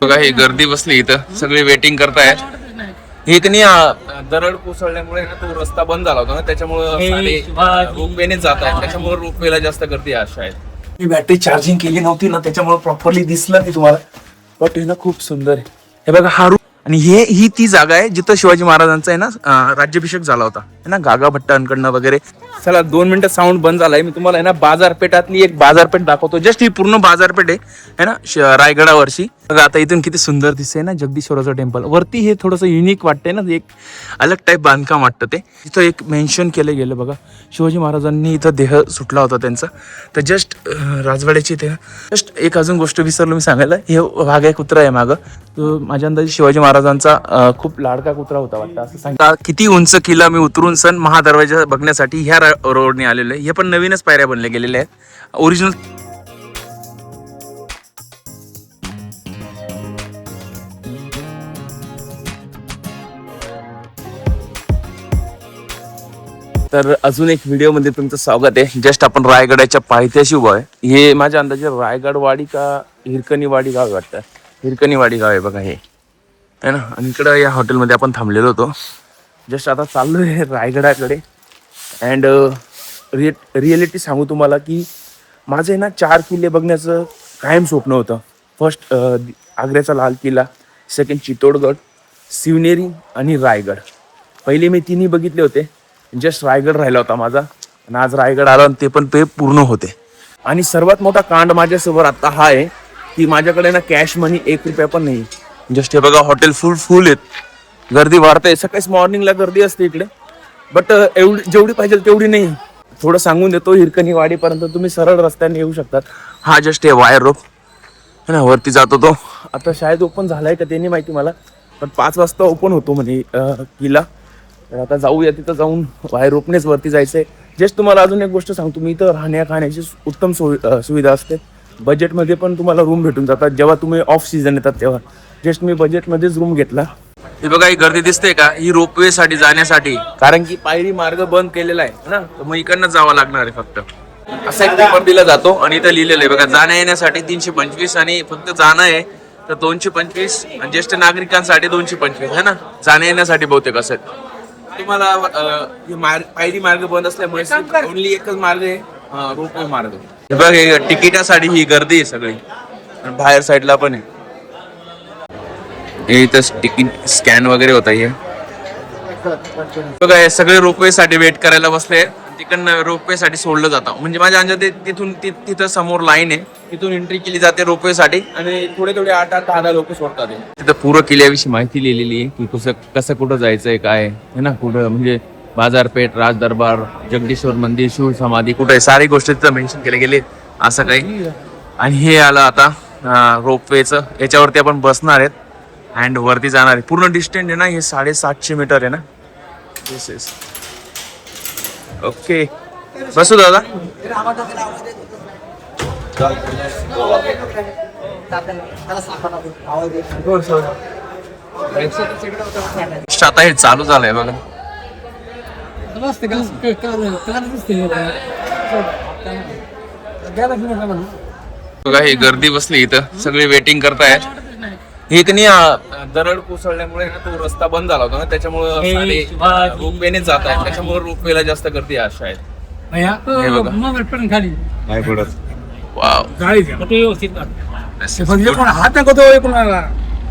बघा ही गर्दी बसली इथं, सगळे वेटिंग करतायत. हे की नाही दरड कोसळल्यामुळे ना तो रस्ता बंद झाला होता ना, त्याच्यामुळे रोपवेने जात आहे, त्याच्यामुळे रोपवेला जास्त गर्दी अशा आहे. मी बॅटरी चार्जिंग केली नव्हती ना, त्याच्यामुळे प्रॉपरली दिसलं नाही तुम्हाला, बट हे ना खूप सुंदर आहे. हे बघा हा आणि ही ती जागा आहे जिथं शिवाजी महाराजांचा आहे ना राज्याभिषेक झाला होता है ना, गागा भट्टांकडनं वगैरे. चला 2 मिनिटं साऊंड बंद झालाय. मी तुम्हाला आहे ना बाजारपेठातली एक बाजारपेठ दाखवतो. जस्ट ही पूर्ण बाजारपेठ आहे ना रायगडावरची. बघा आता इथून किती सुंदर दिसतंय ना जगदीश्वराचं टेम्पल. वरती हे थोडंसं युनिक वाटतंय ना, एक अलग टाईप बांधकाम वाटतं ते. इथं एक मेन्शन केलं गेलं बघा, शिवाजी महाराजांनी इथं देह सुटला होता त्यांचा. तर जस्ट राजवाड्याची इथे जस्ट एक अजून गोष्ट विसरलो मी सांगायला. हे वाघ आहे, कुत्रा आहे मागं. तो माझ्या अंदाजे शिवाजी महाराजांचा खूप लाडका कुत्रा होता वाटतं असं सांगता. किती उंच किल्ला मी उतरून सन महादरवाजा बघण्यासाठी ह्या रोडने आलेलो आहे. हे पण नवीनच पायऱ्या बनल्या गेलेल्या आहेत ओरिजिनल. तर अजून एक व्हिडिओ मध्ये तुमचं स्वागत आहे. जस्ट आपण रायगडाच्या पायथ्याशी उभा आहे. हे माझ्या अंदाजे रायगडवाडी का हिरकणीवाडी गाव वाटतं. हिरकणीवाडी गाव आहे बघा हे है ना. आणि इकडं या हॉटेलमध्ये आपण थांबलेलो होतो. जस्ट आता चाललो आहे रायगडाकडे. अँड रिअलिटी सांगू तुम्हाला की माझं आहे ना 4 किल्ले बघण्याचं कायम स्वप्न होतं. फर्स्ट आग्र्याचा लाल किल्ला, सेकंड चित्तोडगड, शिवनेरी आणि रायगड. पहिले मी 3 बघितले होते. जस्ट रायगड राहिला होता माझा आणि आज रायगड आला आणि ते पण ते पूर्ण होते. आणि सर्वात मोठा कांड माझ्यासमोर आता हा आहे की माझ्याकडे ना कॅश मनी 1 रुपया पण नाही. जस्ट हे बघा हॉटेल फुल आहेत, गर्दी वाढते. सकाळी मॉर्निंगला गर्दी असते इकडे, बट एवढी जेवढी पाहिजे तेवढी नाही. थोडं सांगून देतो, हिरकणी वाडीपर्यंत तुम्ही सरळ रस्त्याने येऊ शकतात. हा जस्ट हे वायर रोप है ना, वरती जातो तो. आता शाळेत ओपन झालाय का ते नाही माहिती मला, पण 5 वाजता ओपन होतो म्हणजे किल्ला. तर आता जाऊया, तिथं जाऊन वायर रोपनेच वरती जायचंय. जस्ट तुम्हाला अजून एक गोष्ट सांगतो, मी इथं राहण्या खाण्याची उत्तम सुविधा असते. बजेटमध्ये पण तुम्हाला रूम भेटून जातात जेव्हा तुम्ही ऑफ सीझन येतात तेव्हा. जस्ट मी बजेटमध्येच रूम घेतला. हे बघा ही गर्दी दिसते का, ही रोपवे साठी जाण्यासाठी, कारण की पायरी मार्ग बंद केलेला आहे ना, तर मग इकडनं जावं लागणार आहे फक्त. असा एक पेपर दिला जातो आणि इथं लिहिलेलं आहे बघा, जाण्या येण्यासाठी 325 आणि फक्त जाणं आहे तर 225 आणि ज्येष्ठ नागरिकांसाठी 225 है ना, जाण्या येण्यासाठी बहुतेक असेल. तुम्हाला पायरी मार्ग बंद असल्यामुळे ओनली एकच मार्ग आहे, रोपवे मार्ग. हे बघ हे तिकिटासाठी ही गर्दी आहे सगळी. बाहेर साईडला पण आहे इथं तिकीट स्कॅन वगैरे होता. हे बघा हे सगळे रोपवे साठी वेट करायला बसले. तिकडनं रोपवे साठी सोडलं जातं. म्हणजे माझ्या अंदाजे तिथून तिथं समोर लाईन आहे, तिथून एंट्री केली जाते रोपवे साठी आणि थोडे 8-10 लोक सोडतात. तिथं पूर्ण किल्ल्याविषयी माहिती लिहिलेली आहे की कसं कुठं जायचंय, काय आहे ना, कुठं म्हणजे बाजारपेठ, राजदरबार, जगदीश्वर मंदिर, शिव समाधी कुठं आहे, सारी गोष्टी तिथं मेन्शन केले गेले असं काही. आणि हे आलं आता रोपवेचं, याच्यावरती आपण बसणार आहेत अँड वरती जाणार आहे. पूर्ण डिस्टन्स आहे ना हे 750 मीटर आहे ना. ओके बसू दादा. आता हे चालू झालंय बघा. बघा ही गर्दी बसली इथं, सगळे वेटिंग करतायत. हे की नाही दरड कोसळल्यामुळे ना तो रस्ता बंद झाला होता ना, त्याच्यामुळे रोपवेने जात आहे, त्याच्यामुळे रोपवेला जास्त गर्दी अशा आहे.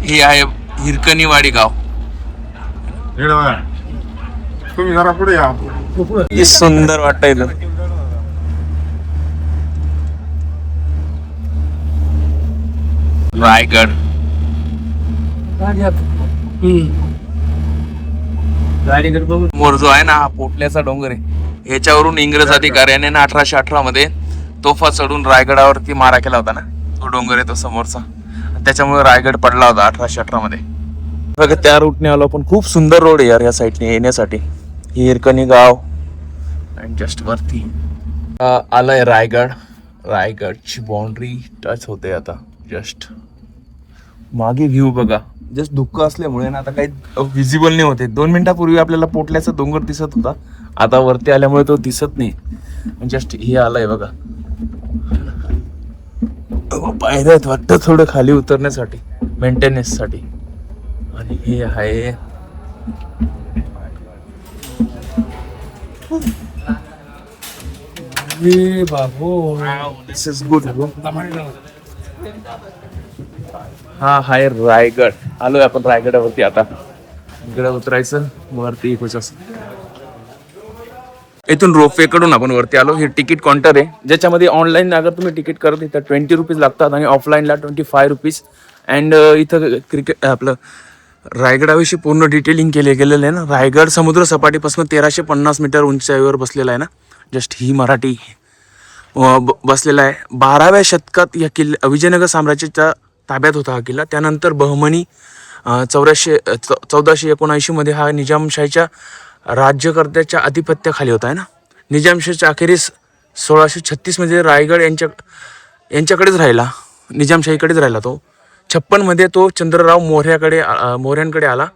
हे आहे हिरकणीवाडी गाव. तुम्ही जरा पुढे या. हे सुंदर वाटतंय इथं. रायगड मोर जो आहे ना हा पोटल्याचा डोंगर आहे. याच्यावरून इंग्रज अधिकाऱ्याने ना 1818 मध्ये तोफा चढून रायगडावरती मारा केला होता ना, तो डोंगर आहे तो समोरचा. त्याच्यामुळे रायगड पडला होता 1818 मध्ये. बघा त्या रूटने आलो आपण. खूप सुंदर रोड आहे यार या साईडने येण्यासाठी. हिरकणी गाव आणि जस्ट वरती आलंय रायगड. रायगडची बाउंड्री टच होते आता. जस्ट मागे व्ह्यू बघा. जस्ट धुक्क असल्यामुळे ना आता काही विजिबल नाही होते. 2 मिनिटापूर्वी आपल्याला पोटल्याचा डोंगर दिसत होता, आता वरती आल्यामुळे तो दिसत नाही. जस्ट हे आलंय बघा, पायऱ्या आहेत वाटतं थोडं खाली उतरण्यासाठी. मेंटेनन्ससाठी. आणि हे आहे बाबू, दिस इज गुड. हा आहे रायगड. आलोय आपण रायगडावरती. आता इकडे उतरायचं, वरती इथून रोपवे कडून आपण वरती आलो. हे तिकीट काउंटर आहे, ज्याच्यामध्ये ऑनलाईन अगर तुम्ही तिकीट करत तर 20 रुपीज लागतात आणि ऑफलाईनला 25 रुपीज. अँड इथं क्रिकेट आपलं रायगडाविषयी पूर्ण डिटेलिंग केले गेलेलं आहे ना. रायगड समुद्र सपाटीपासून 1350 मीटर उंचाईवर बसलेला आहे ना. जस्ट ही मराठी बसलेला आहे. 12व्या शतकात या किल्ला विजयनगर साम्राज्याच्या ताब्यात होता हा किल्ला. त्यानंतर बहमनी 1479 मध्ये हा निजामशाहीच्या राज्यकर्त्याच्या आधिपत्याखाली होता आहे ना. निजामशाहीच्या अखेरीस 1636 मध्ये रायगड यांच्याकडेच राहिला, निजामशाहीकडेच राहिला तो. 56 मध्ये तो चंद्रराव मोऱ्यांकडे आला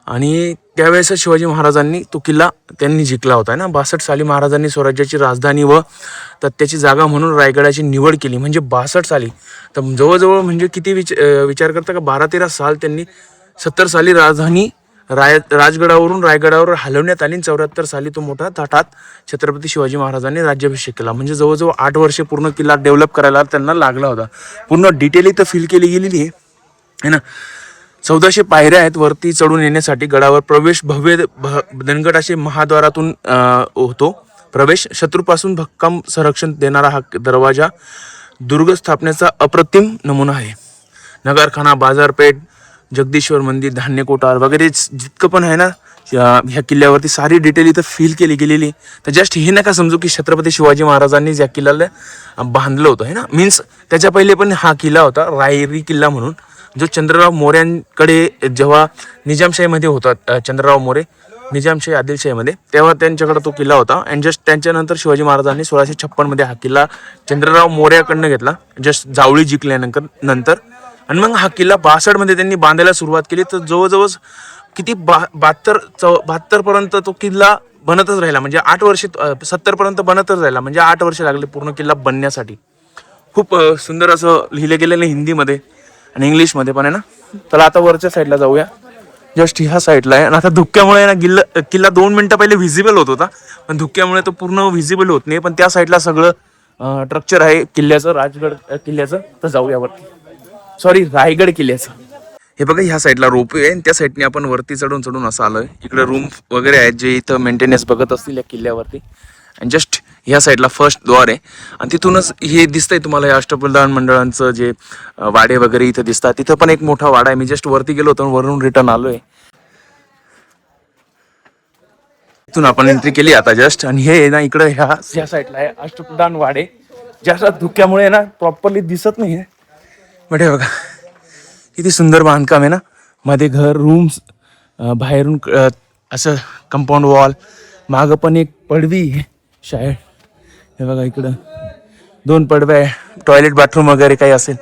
आणि त्यावेळेस शिवाजी महाराजांनी तो किल्ला त्यांनी जिंकला होता ना. 62 साली महाराजांनी स्वराज्याची राजधानी व तत्याची जागा म्हणून रायगडाची निवड केली. म्हणजे 62 साली, तर जवळजवळ म्हणजे किती विचार करता का, 12-13 साल त्यांनी. 70 साली राजधानी राजगडावरून रायगडावर हलवण्यात आली. 74 साली तो मोठा थाटात छत्रपती शिवाजी महाराजांनी राज्याभिषेक केला. म्हणजे जवळजवळ 8 वर्षे पूर्ण किल्ला डेव्हलप करायला त्यांना लागला होता. पूर्ण डिटेल इथं फिल केली गेलेली आहे ना. 1400 पायऱ्या आहेत वरती चढून येण्यासाठी. गडावर प्रवेश भव्य धनगड असे महाद्वारातून होतो प्रवेश. शत्रूपासून भक्कम संरक्षण देणारा हा दरवाजा दुर्ग स्थापनेचा अप्रतिम नमुना आहे. नगरखाना, बाजारपेठ, जगदीश्वर मंदिर, धान्य कोठार वगैरे जितकं पण आहे ना ह्या किल्ल्यावरती सारी डिटेल इथं फिल केली गेलेली. तर जस्ट हे नका समजू की छत्रपती शिवाजी महाराजांनी या किल्ल्याला बांधलं होतं आहे ना. मीन्स त्याच्या पहिले पण हा किल्ला होता, रायरी किल्ला म्हणून, जो चंद्रराव मोऱ्यांकडे जेव्हा निजामशाहीमध्ये होता. चंद्रराव मोरे निजामशाही आदिलशाहीमध्ये, तेव्हा त्यांच्याकडे तो किल्ला होता. अँड जस्ट त्यांच्यानंतर शिवाजी महाराजांनी 1656 मध्ये हा किल्ला चंद्रराव मोऱ्याकडनं घेतला, जस्ट जावळी जिंकल्यानंतर. आणि मग हा किल्ला 62 मध्ये त्यांनी बांधायला सुरुवात केली. तर जवळजवळ किती 72 पर्यंत तो किल्ला बनतच राहिला. म्हणजे 8 वर्ष, 70 पर्यंत बनतच राहिला. म्हणजे 8 वर्ष लागले पूर्ण किल्ला बनण्यासाठी. खूप सुंदर असं लिहिलं गेलेलं हिंदीमध्ये आणि इंग्लिशमध्ये पण आहे ना. तर आता वरच्या साईडला जाऊया. जस्ट ह्या साईडला आहे. आणि आता धुक्यामुळे ना किल्ला 2 मिनिटं पहिले व्हिजिबल होत होता, पण धुक्यामुळे तो पूर्ण व्हिजिबल होत नाही. पण त्या साईडला सगळं स्ट्रक्चर आहे किल्ल्याचं, राजगड किल्ल्याचं. तर जाऊया वरती, सॉरी रायगड किल्ल्याचं. हे बघा ह्या साईडला रोपवे आहे, त्या साईडने आपण वरती चढून असं आलोय. इकडे रूम वगैरे आहेत जे इथं मेंटेनन्स बघत असतील या किल्ल्यावरती. आणि जस्ट ह्या साईडला फर्स्ट द्वार आहे आणि तिथूनच हे दिसतंय तुम्हाला, या अष्टप्रधान मंडळांचं जे वाडे वगैरे इथं दिसतात. तिथं पण एक मोठा वाडा आहे. मी जस्ट वरती गेलो होतो, वरून रिटर्न आलोय. इथून आपण एंट्री केली आता जस्ट. आणि हे ना इकडे ह्या साईडला आहे अष्टप्रधान वाडे, ज्याच्या धुक्यामुळे ना प्रॉपरली दिसत नाही. बट हे बघा किती सुंदर बांधकाम आहे ना. मध्ये घर, रूम्स, बाहेरून असं कंपाऊंड वॉल, मागं पण एक पडवी शाळेत. हे बघा इकडं 2 पडव्या आहे, टॉयलेट बाथरूम वगैरे काही असेल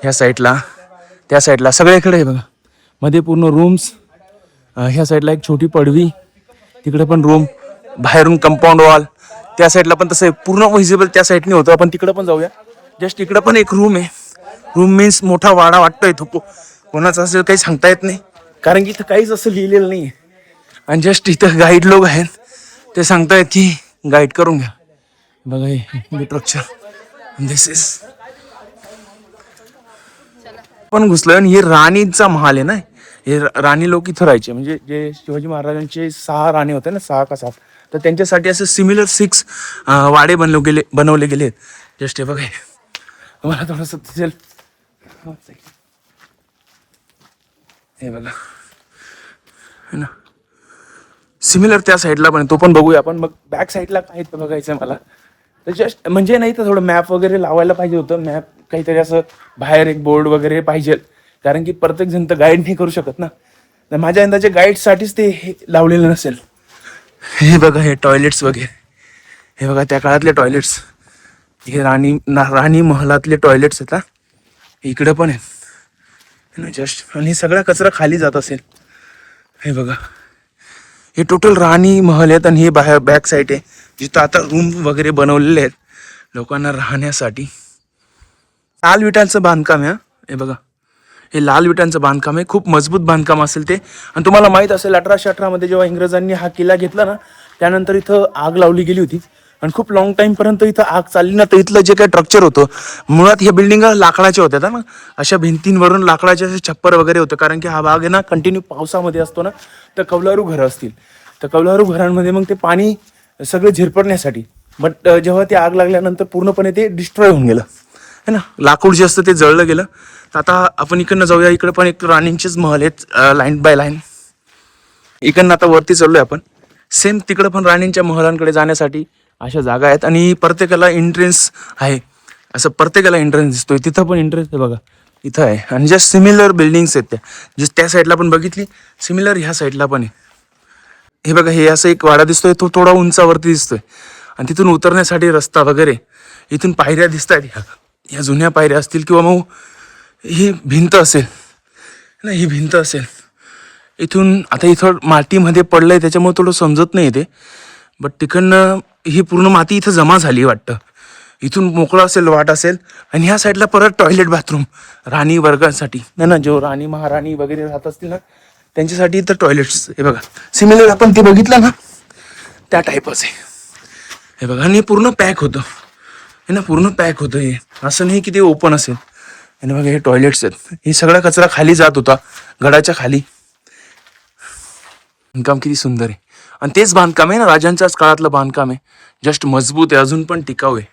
ह्या साईडला, त्या साईडला सगळ्याकडे आहे बघा. मध्ये पूर्ण रूम्स, ह्या साईडला एक छोटी पडवी, तिकडे पण रूम, बाहेरून कंपाऊंड वॉल. त्या साईडला पण तसं पूर्ण व्हिजिबल त्या साईडने होतं. आपण तिकडं पण जाऊया. जस्ट इकडं पण एक रूम आहे. रूम मीन्स मोठा वाडा वाटतोय तो. कोणाचा असेल काही सांगता येत नाही, कारण की इथं काहीच असं लिहिलेलं नाही. आणि जस्ट इथं गाईड लोक आहेत, ते सांगतायत की गाईड करून घ्या. बघा हे स्ट्रक्चर, दिस इज पण घुसलोय. आणि हे राणीचा महाल आहे ना. हे राणी लोक इथं राहायचे. म्हणजे जे शिवाजी महाराजांचे 6 राणी होते ना, 6 का 7, तर त्यांच्यासाठी असं सिमिलर 6 वाडे बनवले गेले. जस्ट हे बघा, तुम्हाला थोडंसं दिसेल. हे बघा ना, सिमिलर त्या साईडला पण, तो पण बघूया आपण. मग बॅक साईडला काय बघायचं मला, तर जस्ट म्हणजे नाही तर थोडं मॅप वगैरे लावायला पाहिजे होतं. मॅप काहीतरी असं बाहेर एक बोर्ड वगैरे पाहिजे, कारण की प्रत्येक जण तर गाईड नाही करू शकत ना. तर माझ्या अंदाजे गाईडसाठीच ते लावलेलं नसेल. हे बघा हे टॉयलेट्स वगैरे, हे बघा त्या काळातले टॉयलेट्स. हे राणी महलातले टॉयलेट्स आहेत. इकडे पण आहेत जस्ट. आणि सगळा कचरा खाली जात असेल. हे बघा हे टोटल राणी महल आहेत. आणि हे बाहेर बॅक साईड आहे, जिथं आता रूम वगैरे बनवलेले आहेत लोकांना राहण्यासाठी. लाल विटांचं बांधकाम आहे. हे बघा हे लाल विटांचं बांधकाम आहे, खूप मजबूत बांधकाम असेल ते. आणि तुम्हाला माहीत असेल 1818 मध्ये जेव्हा इंग्रजांनी हा किल्ला घेतला ना, त्यानंतर इथं आग लावली गेली होती आणि खूप लॉंग टाइम पर्यंत इथं आग चालली ना, तर इथलं जे काही स्ट्रक्चर होतं, मुळात ह्या बिल्डिंग लाकडाच्या होत्या ना, अशा भिंतींवरून लाकडाचे असे छप्पर वगैरे होतं. कारण की हा भाग आहे ना कंटिन्यू पावसामध्ये असतो ना, तर कौलारू घरं असतील, तर कौलारू घरांमध्ये मग ते पाणी सगळं झिरपडण्यासाठी. बट जेव्हा ते आग लागल्यानंतर पूर्णपणे ते डिस्ट्रॉय होऊन गेलं है ना, लाकूड जे असतं ते जळलं गेलं. तर आता आपण इकडनं जाऊया, इकडे पण एक राणींचेच महल आहेत लाईन बाय लाईन. इकडनं आता वरती चाललोय आपण. सेम तिकडं पण राणींच्या महलांकडे जाण्यासाठी अशा जागा आहेत आणि प्रत्येकाला एंट्रन्स आहे. असं प्रत्येकाला एंट्रन्स दिसतोय, तिथं पण एंट्रन्स आहे बघा, इथं आहे. आणि ज्या सिमिलर बिल्डिंग्स आहेत त्या, जस्ट त्या साईडला पण बघितली, सिमिलर ह्या साईडला पण आहे. हे बघा, हे असं एक वाडा दिसतोय, तो थोडा उंचावरती दिसतोय आणि तिथून उतरण्यासाठी रस्ता वगैरे, इथून पायऱ्या दिसत आहेत. ह्या जुन्या पायऱ्या असतील किंवा मग ही भिंत असेल ना, ही भिंत असेल. इथून आता इथं मातीमध्ये पडलंय त्याच्यामुळे थोडं समजत नाही ते, बट तिकडनं ही पूर्ण माती इथं जमा झाली वाटतं. इथून मोकळं असेल, वाट असेल. आणि ह्या साईडला परत टॉयलेट बाथरूम राणी वर्गासाठी नाही ना, जो राणी महाराणी वगैरे राहत असतील ना, त्यांच्यासाठी इथं टॉयलेट्स. हे बघा, सिमिलर आपण ते बघितलं ना, त्या टाईपच आहे. हे बघा, आणि पूर्ण पॅक होतं हे ना, पूर्ण पॅक होतं. हे असं नाही की ते ओपन असेल. आणि बघा, हे टॉयलेट्स आहेत. हे सगळा कचरा खाली जात होता गडाच्या खाली. बांधकाम किती सुंदर आहे. आणि तेच बांधकाम आहे ना, राजांच्याच काळातलं बांधकाम आहे. जस्ट मजबूत आहे, अजून पण टिकाऊ आहे.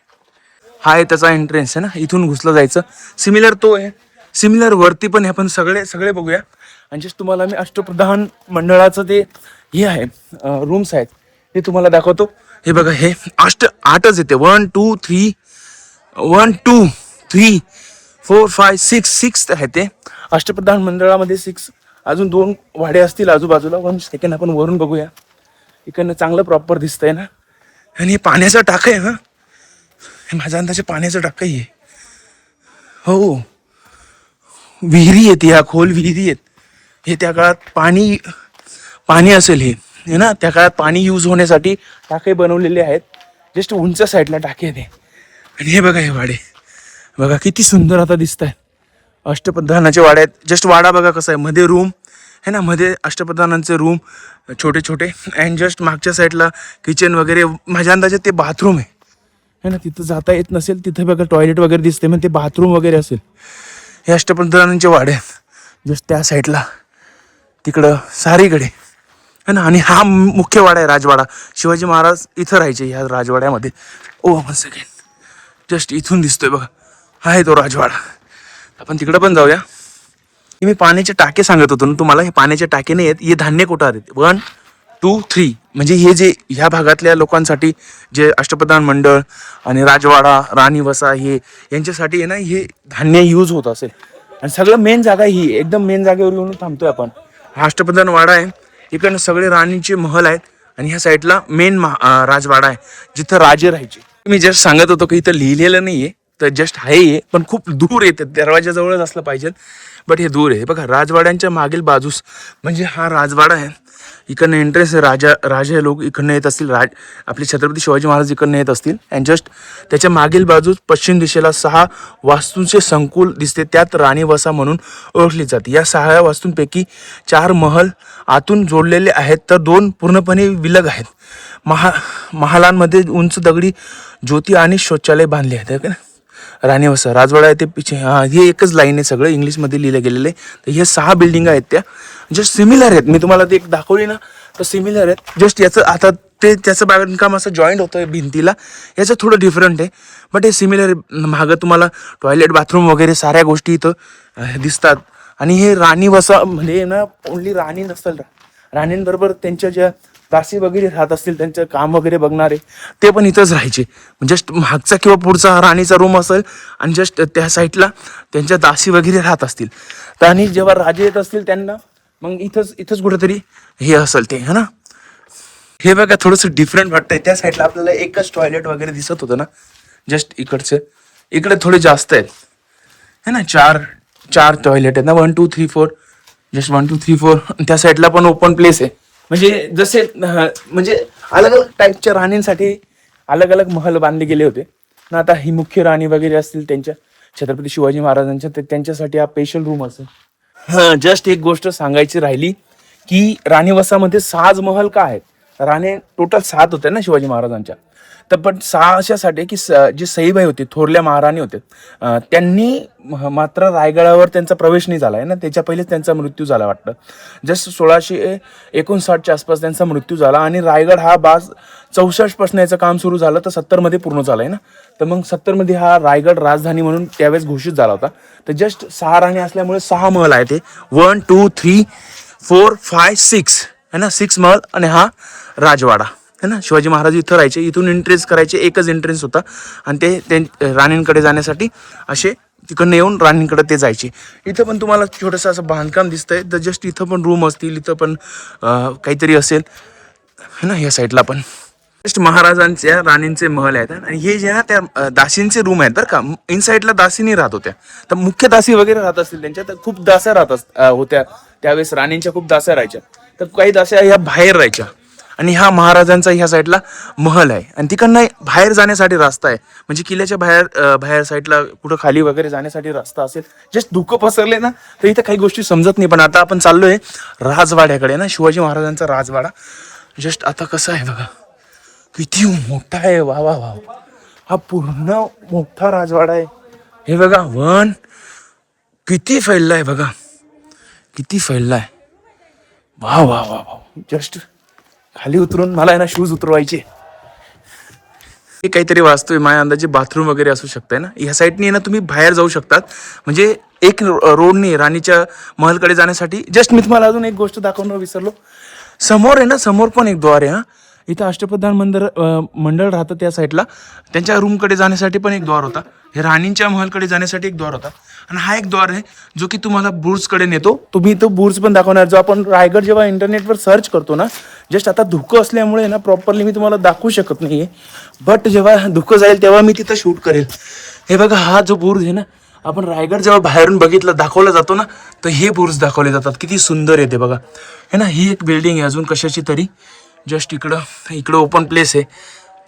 हा आहे त्याचा एंट्रन्स आहे ना, इथून घुसलं जायचं. सिमिलर तो आहे, सिमिलर वरती पण आपण सगळे सगळे बघूया. आणि जस्ट तुम्हाला मी अष्टप्रधान मंडळाचं ते हे आहे, रूम्स आहेत, ते तुम्हाला दाखवतो. हे बघा, हे आठच येते. 1 2 3 1 2 3 4 5 6 आहे ते अष्टप्रधान मंडळामध्ये 6. अजून 2 वाडे असतील आजूबाजूला. 1 सेकंड आपण वरून बघूया. इकडनं चांगलं प्रॉपर दिसतंय ना. आणि हे पाण्याचा टाका आहे. हे माझ्या अंदाजे पाण्याचा टाका आहे. हो, विहिरी आहेत, ह्या खोल विहिरी आहेत. हे त्या काळात पाणी असेल हे ना, त्या काळात पाणी यूज होण्यासाठी टाके बनवलेले आहेत. जस्ट उंच साईडला टाके आहेत. आणि हे बघा, हे वाडे बघा किती सुंदर आता दिसत आहेत. अष्टप्रधानाचे वाडे आहेत. जस्ट वाडा बघा कसा आहे, मध्ये रूम है ना, मध्ये अष्टप्रधानांचे रूम छोटे छोटे. अँड जस्ट मागच्या साईडला किचन वगैरे. माझ्या अंदाजे ते बाथरूम आहे ना, तिथं जाता येत नसेल, तिथे बघा टॉयलेट वगैरे दिसते, मग ते बाथरूम वगैरे असेल. हे अष्टप्रधानांचे वाडे आहेत जस्ट त्या साईडला, तिकडं सारीकडे है ना. आणि हा मुख्य वाडा आहे, राजवाडा. शिवाजी महाराज इथं राहायचे ह्या राजवाड्यामध्ये. ओ 1 सेकंड, जस्ट इथून दिसतोय बघा, हा आहे तो राजवाडा. आपण तिकडं पण जाऊया. मी पाण्याचे टाके सांगत होतो ना तुम्हाला. हे पाण्याचे टाके नाही आहेत, हे धान्य कोठार आहेत. 1 2 3 म्हणजे हे जे ह्या भागातल्या लोकांसाठी, जे अष्टप्रधान मंडळ आणि राजवाडा राणी वसा, हे यांच्यासाठी आहे ना, हे धान्य यूज होत असेल. आणि सगळं मेन जागा ही, एकदम मेन जागेवर येऊन थांबतोय आपण. हा अष्टप्रधान वाडा आहे. इकडनं सगळे राणींचे महल आहेत. आणि ह्या साईडला मेन राजवाडा आहे, जिथं राजे राहायचे. मी जस्ट सांगत होतो की इथं लिहिलेलं नाहीये, तर जस्ट आहे, पण खूप दूर येते. दरवाजाजवळच असलं पाहिजे, बट हे दूर आहे. बघा, राजवाड्यांच्या मागील बाजूस म्हणजे हा राजवाडा आहे. इकडनं एंट्रेन्स आहे. राजे लोक इकडनं येत असतील. आपले छत्रपती शिवाजी महाराज इकडनं येत असतील. अँड जस्ट त्याच्या मागील बाजूस पश्चिम दिशेला 6 वास्तूंचे संकुल दिसते. त्यात राणी वसा म्हणून ओळखली जाते. या 6 वास्तूंपैकी 4 महल आतून जोडलेले आहेत, तर 2 पूर्णपणे विलग आहेत. महालांमध्ये उंच दगडी ज्योती आणि शौचालय बांधले आहेत. राणी वसा राजवाडा आहे ते पिछे. हे एकच लाईन आहे, सगळं इंग्लिशमध्ये लिहिलं गेलेलं आहे. तर हे 6 बिल्डिंग आहेत, त्या जस्ट सिमिलर आहेत. मी तुम्हाला ते एक दाखवली ना, तर सिमिलर आहेत. जस्ट याचं आता ते त्याचं बांधकाम असं जॉईंट होतं भिंतीला, याचं थोडं डिफरंट आहे, बट हे सिमिलर आहे. मागं तुम्हाला टॉयलेट बाथरूम वगैरे साऱ्या गोष्टी इथं दिसतात. आणि हे राणी वसा म्हणजे ना, ओनली राणी नसेल, राणींबरोबर त्यांच्या ज्या दासी वगैरे राहत असतील, त्यांचं काम वगैरे बघणारे, ते पण इथंच राहायचे. जस्ट मागचा किंवा पुढचा राणीचा रूम असेल आणि जस्ट त्या साईडला त्यांच्या दासी वगैरे राहत असतील. तर आणि जेव्हा राजे येत असतील त्यांना मग इथंच कुठेतरी हे असेल ते है ना. हे बघा, थोडंसं डिफरंट वाटतंय. त्या साईडला आपल्याला एकच टॉयलेट वगैरे दिसत होतं ना, जस्ट इकडे थोडे जास्त आहेत है ना. 4 टॉयलेट आहेत ना, 1 2 3 4, जस्ट 1 2 3 4. त्या साईडला पण ओपन प्लेस आहे. म्हणजे जसे म्हणजे अलग अलग टाईपच्या राणींसाठी अलग अलग महल बांधले गेले होते ना. आता ही मुख्य राणी वगैरे असतील त्यांच्या, छत्रपती शिवाजी महाराजांच्या, त्यांच्यासाठी हा स्पेशल रूम असेल. जस्ट एक गोष्ट सांगायची राहिली की राणीवसामध्ये 6 महल का आहेत. राणे टोटल 7 होते ना शिवाजी महाराजांच्या. तर पण 6 अशासाठी की जे सईबाई होते, थोरल्या महाराणी होते, त्यांनी मात्र रायगडावर त्यांचा प्रवेश नाही झाला आहे ना, त्याच्या पहिलेच त्यांचा मृत्यू झाला वाटतं. जस्ट 1659च्या आसपास त्यांचा मृत्यू झाला. आणि रायगड हा 64 पासून याचं काम सुरू झालं तर 70 मध्ये पूर्ण झालंय ना. तर मग 70 मध्ये हा रायगड राजधानी म्हणून त्यावेळेस घोषित झाला होता. तर जस्ट 6 राणी असल्यामुळे 6 महल आहे ते. 1 2 3 4 5 6 है ना, 6 महल. आणि हा राजवाडा है ना. शिवाजी महाराज इथं राहायचे, इथून एंट्रेन्स करायचे, एकच एंट्रेन्स होता. आणि ते राणींकडे जाण्यासाठी असे तिकडनं येऊन राणींकडे ते जायचे. इथं पण तुम्हाला छोटंसं असं बांधकाम दिसतंय. तर जस्ट इथं पण रूम असतील, इथं पण काहीतरी असेल है ना. या साईडला पण जस्ट महाराजांच्या राणींचे महल आहेत. आणि हे जे ना त्या दासींचे रूम आहेत बरं का. इन साईडला दासीनी राहत होत्या. तर मुख्य दासी वगैरे राहत असतील त्यांच्या. तर खूप दास्या होत्या त्यावेळेस. राणींच्या खूप दास्या राहायच्या. तर काही दास्या ह्या बाहेर राहायच्या. आणि हा महाराजांचा ह्या साईडला महल आहे. आणि तिकडनं बाहेर जाण्यासाठी रस्ता आहे. म्हणजे किल्ल्याच्या बाहेर साईडला कुठं खाली वगैरे जाण्यासाठी रस्ता असेल. जस्ट धुकं पसरले ना तर इथं काही गोष्टी समजत नाही. पण आता आपण चाललोय राजवाड्याकडे ना, शिवाजी महाराजांचा राजवाडा. जस्ट आता कसं आहे बघा, किती मोठा आहे. वा वा वा, हा पूर्ण मोठा राजवाडा आहे. हे बघा, किती फैललाय बघा, किती फैललाय. वा वा वा वा. जस्ट खाली उतरून मला आहे ना शूज उतरवायचे. हे काहीतरी वाचतोय माझ्या अंदाजे बाथरूम वगैरे असू शकतंय ना. ह्या साईडनी ना तुम्ही बाहेर जाऊ शकतात. म्हणजे एक रोडने राणीच्या महलकडे जाण्यासाठी. जस्ट मी तुम्हाला अजून एक गोष्ट दाखवणं विसरलो. समोर आहे ना, समोर पण एक द्वार आहे. हा, इथं अष्टप्रधान मंडळ राहतं त्या साईडला. त्यांच्या रूमकडे जाण्यासाठी पण एक द्वार होता. हे राणींच्या महलकडे जाण्यासाठी एक द्वार होता. आणि हा एक द्वार आहे जो की तुम्हाला बुर्जकडे नेतो. तुम्ही तो बुर्ज पण दाखवणार. जो आपण रायगड जेव्हा इंटरनेटवर सर्च करतो ना, जस्ट आता धुकं असल्यामुळे ना प्रॉपरली मी तुम्हाला दाखवू शकत नाहीये. बट जेव्हा धुकं जाईल तेव्हा मी तिथं शूट करेल. हे बघा, हा जो बुर्ज आहे ना, आपण रायगड जेव्हा बाहेरून दाखवला जातो ना, तर हे बुर्ज दाखवले जातात. किती सुंदर येते बघा है ना. ही एक बिल्डिंग आहे अजून कशाची तरी. जस्ट इकडं ओपन प्लेस आहे.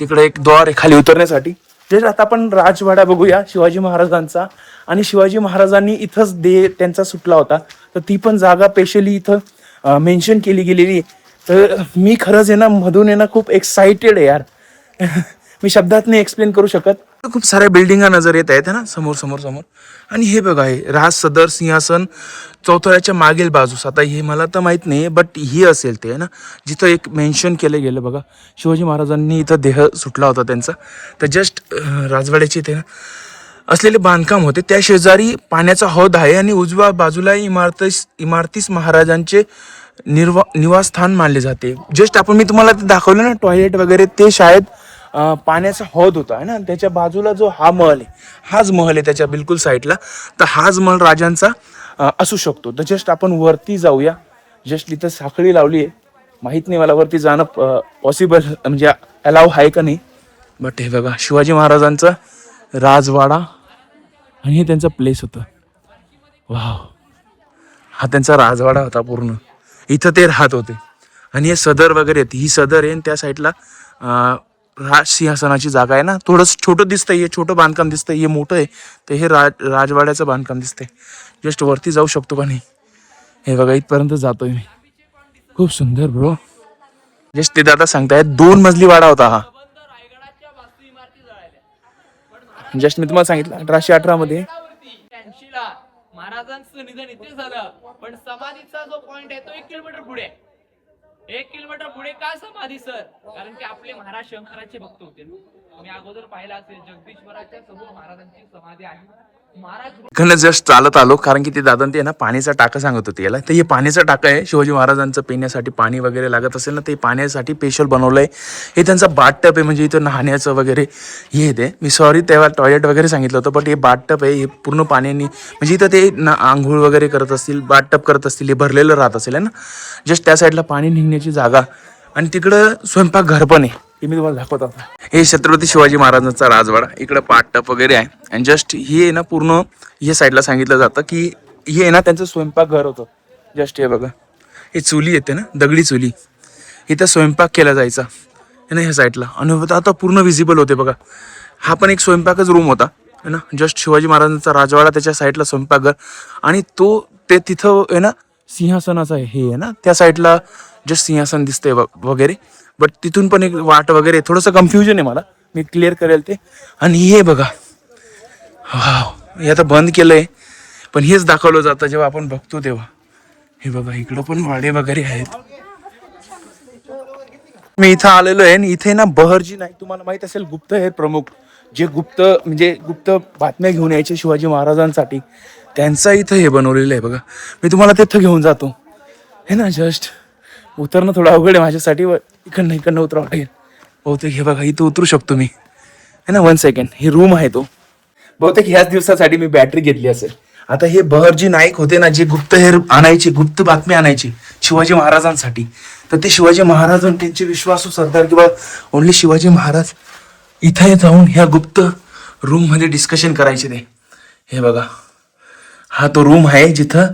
तिकडे एक द्वार आहे खाली उतरण्यासाठी. जस्ट आता आपण राजवाडा बघूया शिवाजी महाराजांचा. आणि शिवाजी महाराजांनी इथंच त्यांचा सुटला होता. तर ती पण जागा स्पेशली इथं मेन्शन केली गेलेली. तर मी खरंच आहे ना मधून आहे ना खूप एक्साइटेड आहे यार. मी शब्दात नाही एक्सप्लेन करू शकत. खूप साऱ्या बिल्डिंगा नजर येत आहेत ना समोर समोर समोर. आणि हे बघा, हे राज सदर सिंहासन चौथळ्याच्या मागील बाजूस. आता हे मला तर माहित नाही, बट ही असेल ते ना, जिथं एक मेन्शन केलं गेलं बघा, शिवाजी महाराजांनी इथं देह सुटला होता त्यांचा. तर जस्ट राजवाड्याचे इथे असलेले बांधकाम होते. त्या शेजारी पाण्याचा हौद आहे. आणि उजव्या बाजूला इमारतीस महाराजांचे निवासस्थान मानले जाते. जस्ट मी तुम्हाला ते दाखवलं ना टॉयलेट वगैरे, ते शाळेत पाण्याचा हौद होता है ना. त्याच्या बाजूला जो हा महल आहे, हाच महल आहे त्याच्या बिलकुल साईडला. तर हाच महल राजांचा असू शकतो. तर जस्ट आपण वरती जाऊया. जस्ट इथं साखळी लावली आहे. माहीत नाही मला वरती जाणं पॉसिबल म्हणजे अलाव आहे का नाही. बट हे बघा, शिवाजी महाराजांचा राजवाडा. आणि हे त्यांचा प्लेस होतं. वाव, हा त्यांचा राजवाडा होता पूर्ण. इथं ते राहत होते. आणि हे सदर वगैरे आहेत. ही सदर आहे. त्या साईडला राज सिंहासनाची जागा आहे ना. थोडंसं छोटं दिसतंय, हे छोटं बांधकाम दिसतंय. हे मोठं आहे. तर हे राजवाड्याचं बांधकाम दिसतंय. जस्ट वरती जाऊ शकतो का नाही. हे बघा, इथपर्यंत जातोय मी. खूप सुंदर ब्रो. जस्ट ते दादा सांगतायत 2 मजली वाडा होता हा. जस्ट मी तुम्हाला सांगितलं 1818 मध्ये महाराजांचं निधन इथे झालं. पण समाधीचा जो पॉइंट आहे तो 1 किलोमीटर पुढे. 1 किलोमीटर पुढे का समाधी सर? कारण की आपले महाराज शंकराचे भक्त होते. तुम्ही अगोदर पाहिला असेल जगदीश्वराच्या समोर महाराजांची समाधी आहे. महाराज जस्ट चालत आलो कारण की ते दादा ते ना पाणीचा टाका सांगत होते याला. तर हे पाणीचा टाका आहे. शिवाजी महाराजांचं पिण्यासाठी पाणी वगैरे लागत असेल ना, ते पाण्यासाठी स्पेशल बनवलंय. हे त्यांचा बाथटब आहे. म्हणजे इथं नहाण्याचं वगैरे हे येते. मी सॉरी तेव्हा टॉयलेट वगैरे सांगितलं होतं, बट हे बाथटब आहे. हे पूर्ण पाण्याने म्हणजे इथं ते आंघोळ वगैरे करत असतील, बाथटब करत असतील. हे भरलेलं राहत असेल ना. जस्ट त्या साईडला पाणी निघण्याची जागा. आणि तिकडं स्वयंपाकघर पण आहे. हे मी तुम्हाला दाखवत होता. हे छत्रपती शिवाजी महाराजांचा राजवाडा. इकडं पाटप वगैरे आहे. आणि जस्ट हे ना पूर्ण हे साईडला सांगितलं जातं की हे ना त्यांचं स्वयंपाकघर होतं. जस्ट हे बघा, हे चुली येते ना, दगडी चुली. इथं स्वयंपाक केला जायचा है ना ह्या साईडला. आणि आता पूर्ण विजिबल होते बघा. हा पण एक स्वयंपाकच रूम होता. है ना. जस्ट शिवाजी महाराजांचा राजवाडा, त्याच्या साईडला स्वयंपाकघर, आणि ते तिथं आहे ना सिंहासनाचं आहे हे आहे ना, त्या साईडला जस्ट सिंहासन दिसतंय वगैरे. बट तिथून पण एक वाट वगैरे, थोडंसं कन्फ्युजन आहे मला, मी क्लिअर करेल ते. आणि हे बघा, वाव, हे आता बंद केलंय, पण हेच दाखवलं जातं जेव्हा आपण बघतो तेव्हा. हे बघा, इकडं पण वाडे वगैरे आहेत. मी इथं आलेलो आहे, आणि इथे ना बहरजी नाईक, तुम्हाला माहित असेल गुप्तहेर प्रमुख, जे गुप्त बातम्या घेऊन यायचे शिवाजी महाराजांसाठी, त्यांचा इथं हे बनवलेलं आहे बघा. मी तुम्हाला तिथं घेऊन जातो हे ना. जस्ट उतरणं थोडं अवघड आहे माझ्यासाठी, इकडनं उतरावं लागेल बहुतेक. हे बघा, इथं उतरू शकतो मी है ना. 1 सेकंड, ही रूम आहे तो. बहुतेक ह्याच दिवसासाठी मी बॅटरी घेतली असेल. आता हे बहरजी नाईक होते ना, जे गुप्तहेर आणायचे, गुप्त बातमी आणायची शिवाजी महाराजांसाठी, तर ते शिवाजी महाराज आणि त्यांचे विश्वासू सरदार किंवा ओनली शिवाजी महाराज इथे जाऊन ह्या गुप्त रूम मध्ये डिस्कशन करायचे ते. हे बघा, हा तो रूम आहे जिथं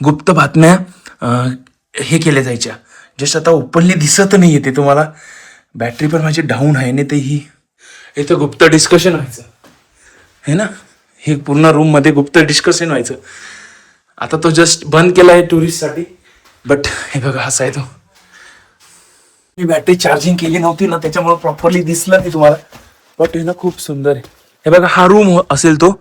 गुप्त बातम्या हे केल्या जायच्या. जस्ट आता ओपनली दिसत नाही येते तुम्हाला, बॅटरी पण माझी डाऊन आहे ना. ते ही इथं गुप्त डिस्कशन व्हायचं है ना. हे पूर्ण रूम मध्ये गुप्त डिस्कशन व्हायचं. आता तो जस्ट बंद केला आहे टुरिस्टसाठी. बट हे बघा, असा आहे तो. मी बॅटरी चार्जिंग केली नव्हती ना, त्याच्यामुळे प्रॉपरली दिसलं नाही तुम्हाला. बट हे ना खूप सुंदर आहे. हे बघा, हा रूम असेल तो.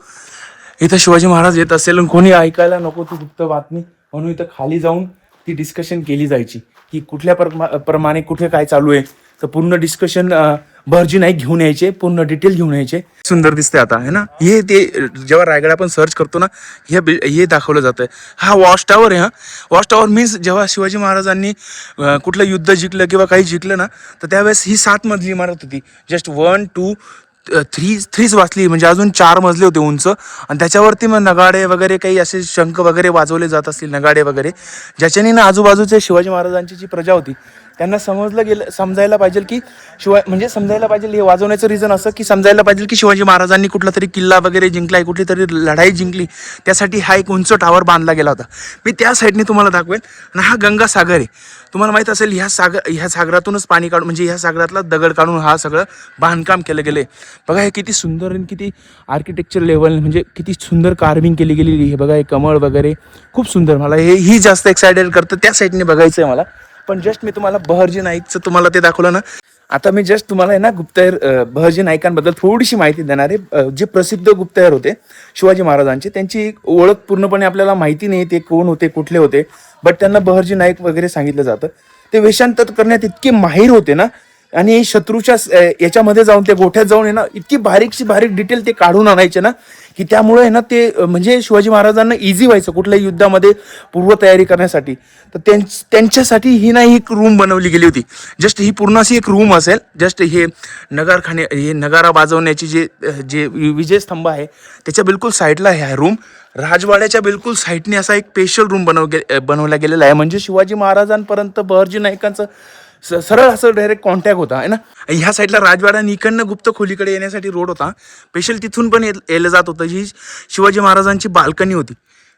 इथं शिवाजी महाराज येत असेल आणि कोणी ऐकायला नको ती गुप्त बातमी, म्हणून इथं खाली जाऊन ती डिस्कशन केली जायची की कुठल्या प्रमाणे कुठे काय चालू आहे. तर पूर्ण डिस्कशन बहरजी नाईक घेऊन यायचे, पूर्ण डिटेल घेऊन यायचे. सुंदर दिसते आता है ना. हे ते जेव्हा रायगड आपण सर्च करतो ना, हे दाखवलं जातं. हा वॉच टावर आहे. हा वॉच टावर मीन्स जेव्हा शिवाजी महाराजांनी कुठलं युद्ध जिंकलं किंवा काही जिंकलं ना, तर त्यावेळेस ही 7 मजली इमारत होती. जस्ट 1 2 3 वाचली, म्हणजे अजून 4 मजले होते उंच. आणि त्याच्यावरती मग नगाडे वगैरे काही असे शंख वगैरे वाजवले जात असतील, नगाडे वगैरे, ज्याच्याने ना आजूबाजूचे शिवाजी महाराजांची जी प्रजा होती त्यांना समजायला पाहिजे की समजायला पाहिजे. हे वाजवण्याचं रिझन असं की समजायला पाहिजे की शिवाजी महाराजांनी कुठला तरी किल्ला वगैरे जिंकलाय, कुठली तरी लढाई जिंकली, त्यासाठी हा एक उंच टावर बांधला गेला होता. मी त्या साईडने तुम्हाला दाखवेन. आणि हा गंगा सागर आहे. तुम्हाला माहित असेल ह्या सागरातूनच पाणी काढून, म्हणजे ह्या सागरातला दगड काढून हा सगळं बांधकाम केलं गेलंय. बघा, हे किती सुंदर आणि किती आर्किटेक्चर लेवल, म्हणजे किती सुंदर कार्विंग केली गेलेली. हे बघा, हे कमळ वगैरे खूप सुंदर. मला ही जास्त एक्सायटेड करतं, त्या साईडने बघायचं आहे मला. पण जस्ट मी तुम्हाला बहरजी नाईकचं तुम्हाला ते दाखवलं ना. आता मी जस्ट तुम्हाला आहे ना गुप्तहेर बहरजी नाईकांबद्दल थोडीशी माहिती देणार आहे. जे प्रसिद्ध गुप्तहेर होते शिवाजी महाराजांचे, त्यांची ओळख पूर्णपणे आपल्याला माहिती नाही, ते कोण होते, कुठले होते. बट त्यांना बहरजी नाईक वगैरे सांगितलं जातं. ते वेषांतर करण्यात इतके माहीर होते ना, आणि शत्रूच्या याच्यामध्ये जाऊन, त्या गोठ्यात जाऊन आहे ना, इतकी बारीक डिटेल ते काढून आणायचे ना, की त्यामुळे आहे ना ते म्हणजे शिवाजी महाराजांना इझी व्हायचं कुठल्याही युद्धामध्ये पूर्वतयारी करण्यासाठी. तर त्यांच्यासाठी ही ना एक रूम बनवली गेली होती. जस्ट ही पूर्ण अशी एक रूम असेल. जस्ट हे नगारा वाजवण्याची जे विजयस्तंभ आहे त्याच्या बिलकुल साईडला आहे रूम. राजवाड्याच्या बिलकुल साईडने असा एक स्पेशल रूम बनवला गेलेला आहे. म्हणजे शिवाजी महाराजांपर्यंत बहरजी नाईकांचं सरळ असं डायरेक्ट कॉन्टॅक्ट होता आहे ना. ह्या साईडला राजवाडा आणि इकडनं गुप्त खोलीकडे येण्यासाठी रोड होता. स्पेशल तिथून पण यायला जात होतं. ही शिवाजी महाराजांची बाल्कनी होती.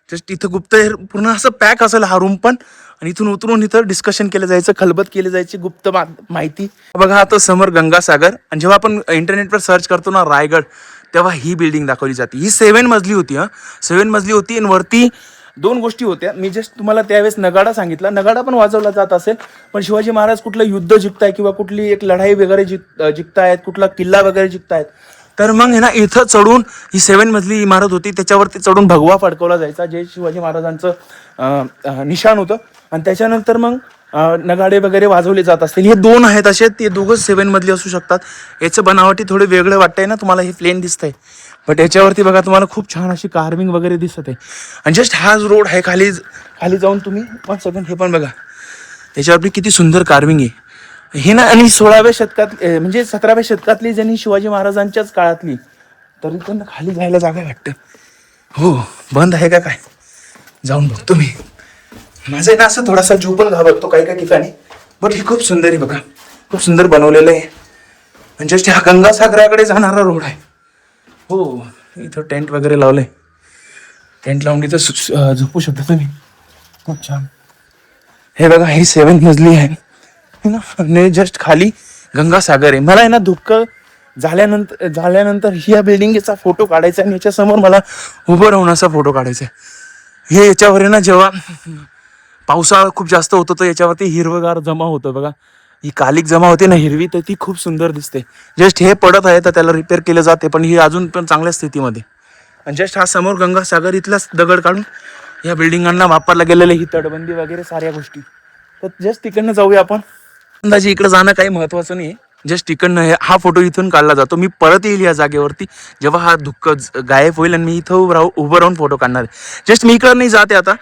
जस्ट तिथं गुप्त पूर्ण असं पॅक असेल हा रूम पण. आणि इथून उतरून इथं डिस्कशन केलं जायचं, खलबत केली जायची गुप्त माहिती. बघा, आता समोर गंगासागर. आणि जेव्हा आपण इंटरनेटवर सर्च करतो ना रायगड, तेव्हा ही बिल्डिंग दाखवली जाते. ही 7 मजली होती. 7 मजली होती. आणि वरती 2 गोष्टी होत्या. मी जस्ट तुम्हाला त्यावेळेस नगाडा सांगितला. नगाडा पण वाजवला जात असेल, पण शिवाजी महाराज कुठलं युद्ध जिंकताय किंवा कुठली एक लढाई वगैरे जिंकतायत, कुठला किल्ला वगैरे जिंकतायत, तर मग आहे ना इथं चढून, ही 7 मजली इमारत होती, त्याच्यावरती चढून भगवा फडकवला जायचा, जे शिवाजी महाराजांचं निशाण होतं. आणि त्याच्यानंतर मग नगाडे वगैरे वाजवले जात असतील. हे 2 आहेत असे, ते दोघंच 7 मजली असू शकतात. याचं बनावटी थोडं वेगळं वाटतंय ना तुम्हाला, हे प्लेन दिसतंय, बट याच्यावरती बघा तुम्हाला खूप छान अशी कार्विंग वगैरे दिसत आहे. आणि जस्ट हा रोड आहे, खाली जाऊन तुम्ही 1 सेकंड हे पण बघा, त्याच्यावरती किती सुंदर कार्विंग आहे हे ना. आणि 16व्या शतकात म्हणजे 17व्या शतकातली ज्यांनी शिवाजी महाराजांच्याच काळातली, तरी त्यांना खाली जायला जागा वाटतं. हो, बंद आहे का काय, जाऊन बघतो मी. माझं ना असं थोडासा जीव पण घाबरतो काही ठिकाणी, बट हे खूप सुंदर आहे बघा, खूप सुंदर बनवलेलं आहे. म्हणजे जस्ट हा गंगासागराकडे जाणारा रोड आहे. हो, इथं टेंट वगैरे लावलंय. टेंट लावून इथं झोपू शकता तुम्ही, खूप छान. हे बघा, ही 7 मजली आहे ना, आणि जस्ट खाली गंगासागर आहे. मला आहे ना झाल्यानंतर ह्या बिल्डिंगचा फोटो काढायचा आणि याच्या समोर मला उभं राहून असा फोटो काढायचा आहे. हे याच्यावर आहे ना, जेव्हा पावसाळा खूप जास्त होतो तर याच्यावरती हिरवगार जमा होतं बघा. ही कालिक जमा होते ना हिरवी, तर ती खूप सुंदर दिसते. जस्ट हे पडत आहे तर त्याला रिपेअर केलं जाते, पण ही अजून पण चांगल्या स्थितीमध्ये. आणि जस्ट हा समोर गंगासागर इथलाच दगड काढून या बिल्डिंगांना वापरला गेलेलं ही तटबंदी वगैरे साऱ्या गोष्टी. तर जस्ट तिकडनं जाऊया आपण. अंदाजे इकडे जाणं काही महत्वाचं नाही. जस्ट तिकडनं हा फोटो इथून काढला जातो. मी परत येईल या जागेवरती जेव्हा हा धुक्क गायब होईल आणि मी इथं उभं राहून फोटो काढणार आहे. जस्ट मी इकडं नाही जाते आता,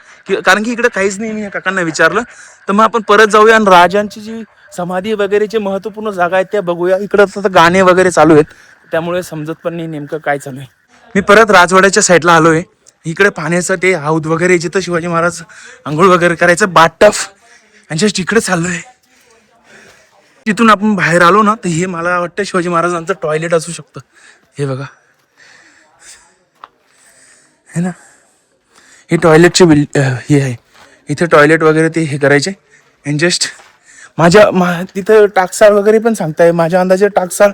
कारण की इकडे काहीच नाही. मी या काकांना विचारलं तर मग आपण परत जाऊया आणि राजांची जी समाधी वगैरेची महत्वपूर्ण जागा आहेत त्या बघूया. इकडं तर गाणे वगैरे चालू आहेत त्यामुळे समजत पण नाही नेमकं काय चालू आहे. मी परत राजवाड्याच्या साईडला आलोय. इकडे पाण्याचं ते हौद वगैरे जिथं शिवाजी महाराज आंघोळ वगैरे करायचं बाटफ, आणि जस्ट इकडे चाललोय. तिथून आपण बाहेर आलो ना तर हे मला वाटतं शिवाजी महाराजांचं टॉयलेट असू शकतं. हे बघा, है ना, हे टॉयलेटचे हे आहे. इथे टॉयलेट वगैरे ते हे करायचे. अँड जस्ट तिथं टाकसाळ वगैरे पण सांगताय. माझ्या अंदाजे टाकसाळ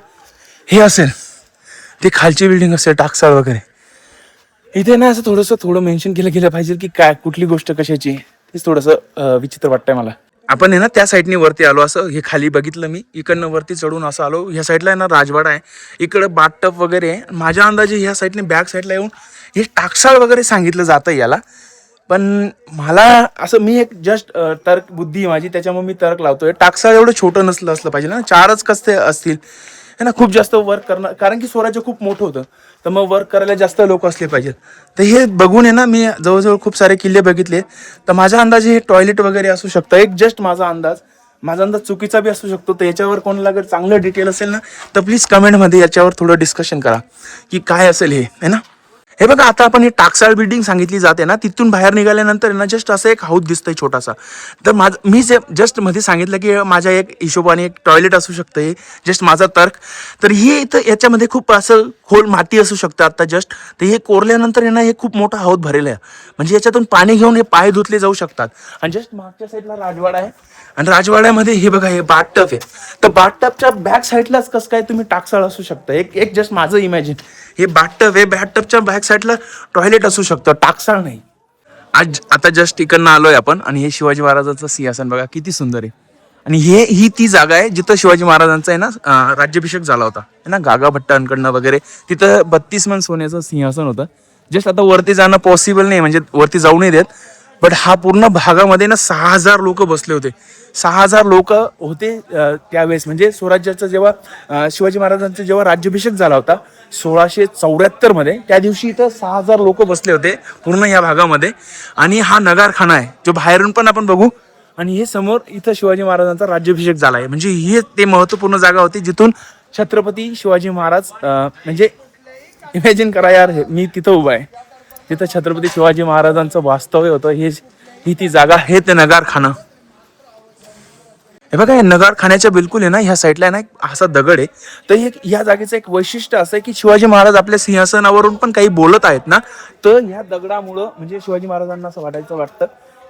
हे असेल, ते खालची बिल्डिंग असेल टाकसाळ वगैरे. इथे ना असं थोडं मेन्शन केलं गेलं पाहिजे की काय कुठली गोष्ट कशाची. तेच थोडंसं विचित्र वाटतंय मला. आपण आहे ना त्या साईडने वरती आलो. असं हे खाली बघितलं मी, इकडनं वरती चढून असं आलो. ह्या साईडला आहे ना राजवाडा आहे, इकडं बाथटब वगैरे आहे. माझ्या अंदाजे ह्या साईडने बॅक साईडला येऊन हे टाकसाळ वगैरे सांगितलं जातं याला. पण मला असं, मी एक जस्ट तर्क बुद्धी आहे माझी, त्याच्यामुळे मी तर्क लावतोय. टाकसाळ एवढं छोटं असलं पाहिजे ना, 4च कसते असतील है ना. खूप जास्त वर्क करणं, कारण की स्वराज्य खूप मोठं होतं तर मग वर्क करायला जास्त लोक असले पाहिजेत. तर हे बघून आहे ना मी जवळजवळ खूप सारे किल्ले बघितले. तर माझ्या अंदाजे हे टॉयलेट वगैरे असू शकतं. एक जस्ट माझा अंदाज चुकीचा बी असू शकतो. तर याच्यावर कोणाला जर चांगलं डिटेल असेल ना तर प्लीज कमेंटमध्ये याच्यावर थोडं डिस्कशन करा की काय असेल हे, है ना. हे बघा, आता आपण ही टाकसाळ बिल्डिंग सांगितली जाते ना, तिथून बाहेर निघाल्यानंतर ना जस्ट असं एक हौद दिसतंय छोटासा. तर मी जे जस्ट मध्ये सांगितलं की माझ्या एक हिशोबाने एक टॉयलेट असू शकतं, हे जस्ट माझा तर्क. तर हे इथं याच्यामध्ये खूप असं खोल माती असू शकतं आता जस्ट. तर हे कोरल्यानंतर ना हे खूप मोठा हौद भरेल आहे, म्हणजे याच्यातून पाणी घेऊन हे पाय धुतले जाऊ शकतात. आणि जस्ट मागच्या साईडला राजवाडा आहे, आणि राजवाड्यामध्ये हे बघा हे बाथटब आहे. तर बाथटबच्या बॅक साईडलाच कसं काय तुम्ही टाकसाळ असू शकतं. एक जस्ट माझं इमॅजिन, हे बाथटब आहे, बाथटबच्या बॅक साईडला टॉयलेट असू शकतं, टाकसाळ नाही. आता जस्ट इकडनं आलोय आपण, आणि हे शिवाजी महाराजांचं सिंहासन बघा किती सुंदर आहे. आणि ही ती जागा आहे जिथं शिवाजी महाराजांचा आहे ना राज्याभिषेक झाला होता, है ना. गागा भट्टांकडनं वगैरे तिथं 32 मन सोन्याचं सिंहासन होतं. जस्ट आता वरती जाणं पॉसिबल नाही, म्हणजे वरती जाऊ नाही देत. बट हा पूर्ण भागामध्ये ना 6000 लोक बसले होते. 6000 लोक होते त्यावेळेस, म्हणजे स्वराज्याचं जेव्हा शिवाजी महाराजांचा जेव्हा राज्याभिषेक झाला होता 1674 मध्ये, त्या दिवशी इथं 6000 लोक बसले होते पूर्ण या भागामध्ये. आणि हा नगारखाना आहे जो बाहेरून पण आपण बघू, आणि हे समोर इथं शिवाजी महाराजांचा राज्याभिषेक झाला आहे. म्हणजे ही ते महत्वपूर्ण जागा होती जिथून छत्रपती शिवाजी महाराज, म्हणजे इमॅजिन करा यार, मी तिथं उभा आहे, तिथं छत्रपती शिवाजी महाराजांचं वास्तव्य होतं. ही ती जागा, हे ते नगारखाना. हे बघा, हे नगारखान्याच्या बिलकुल आहे ना ह्या साईडला आहे ना असा दगड आहे. तर हे या जागेचं एक वैशिष्ट्य असं आहे की शिवाजी महाराज आपल्या सिंहासनावरून पण काही बोलत आहेत ना, तर ह्या दगडामुळं म्हणजे शिवाजी महाराजांना असं वाटतं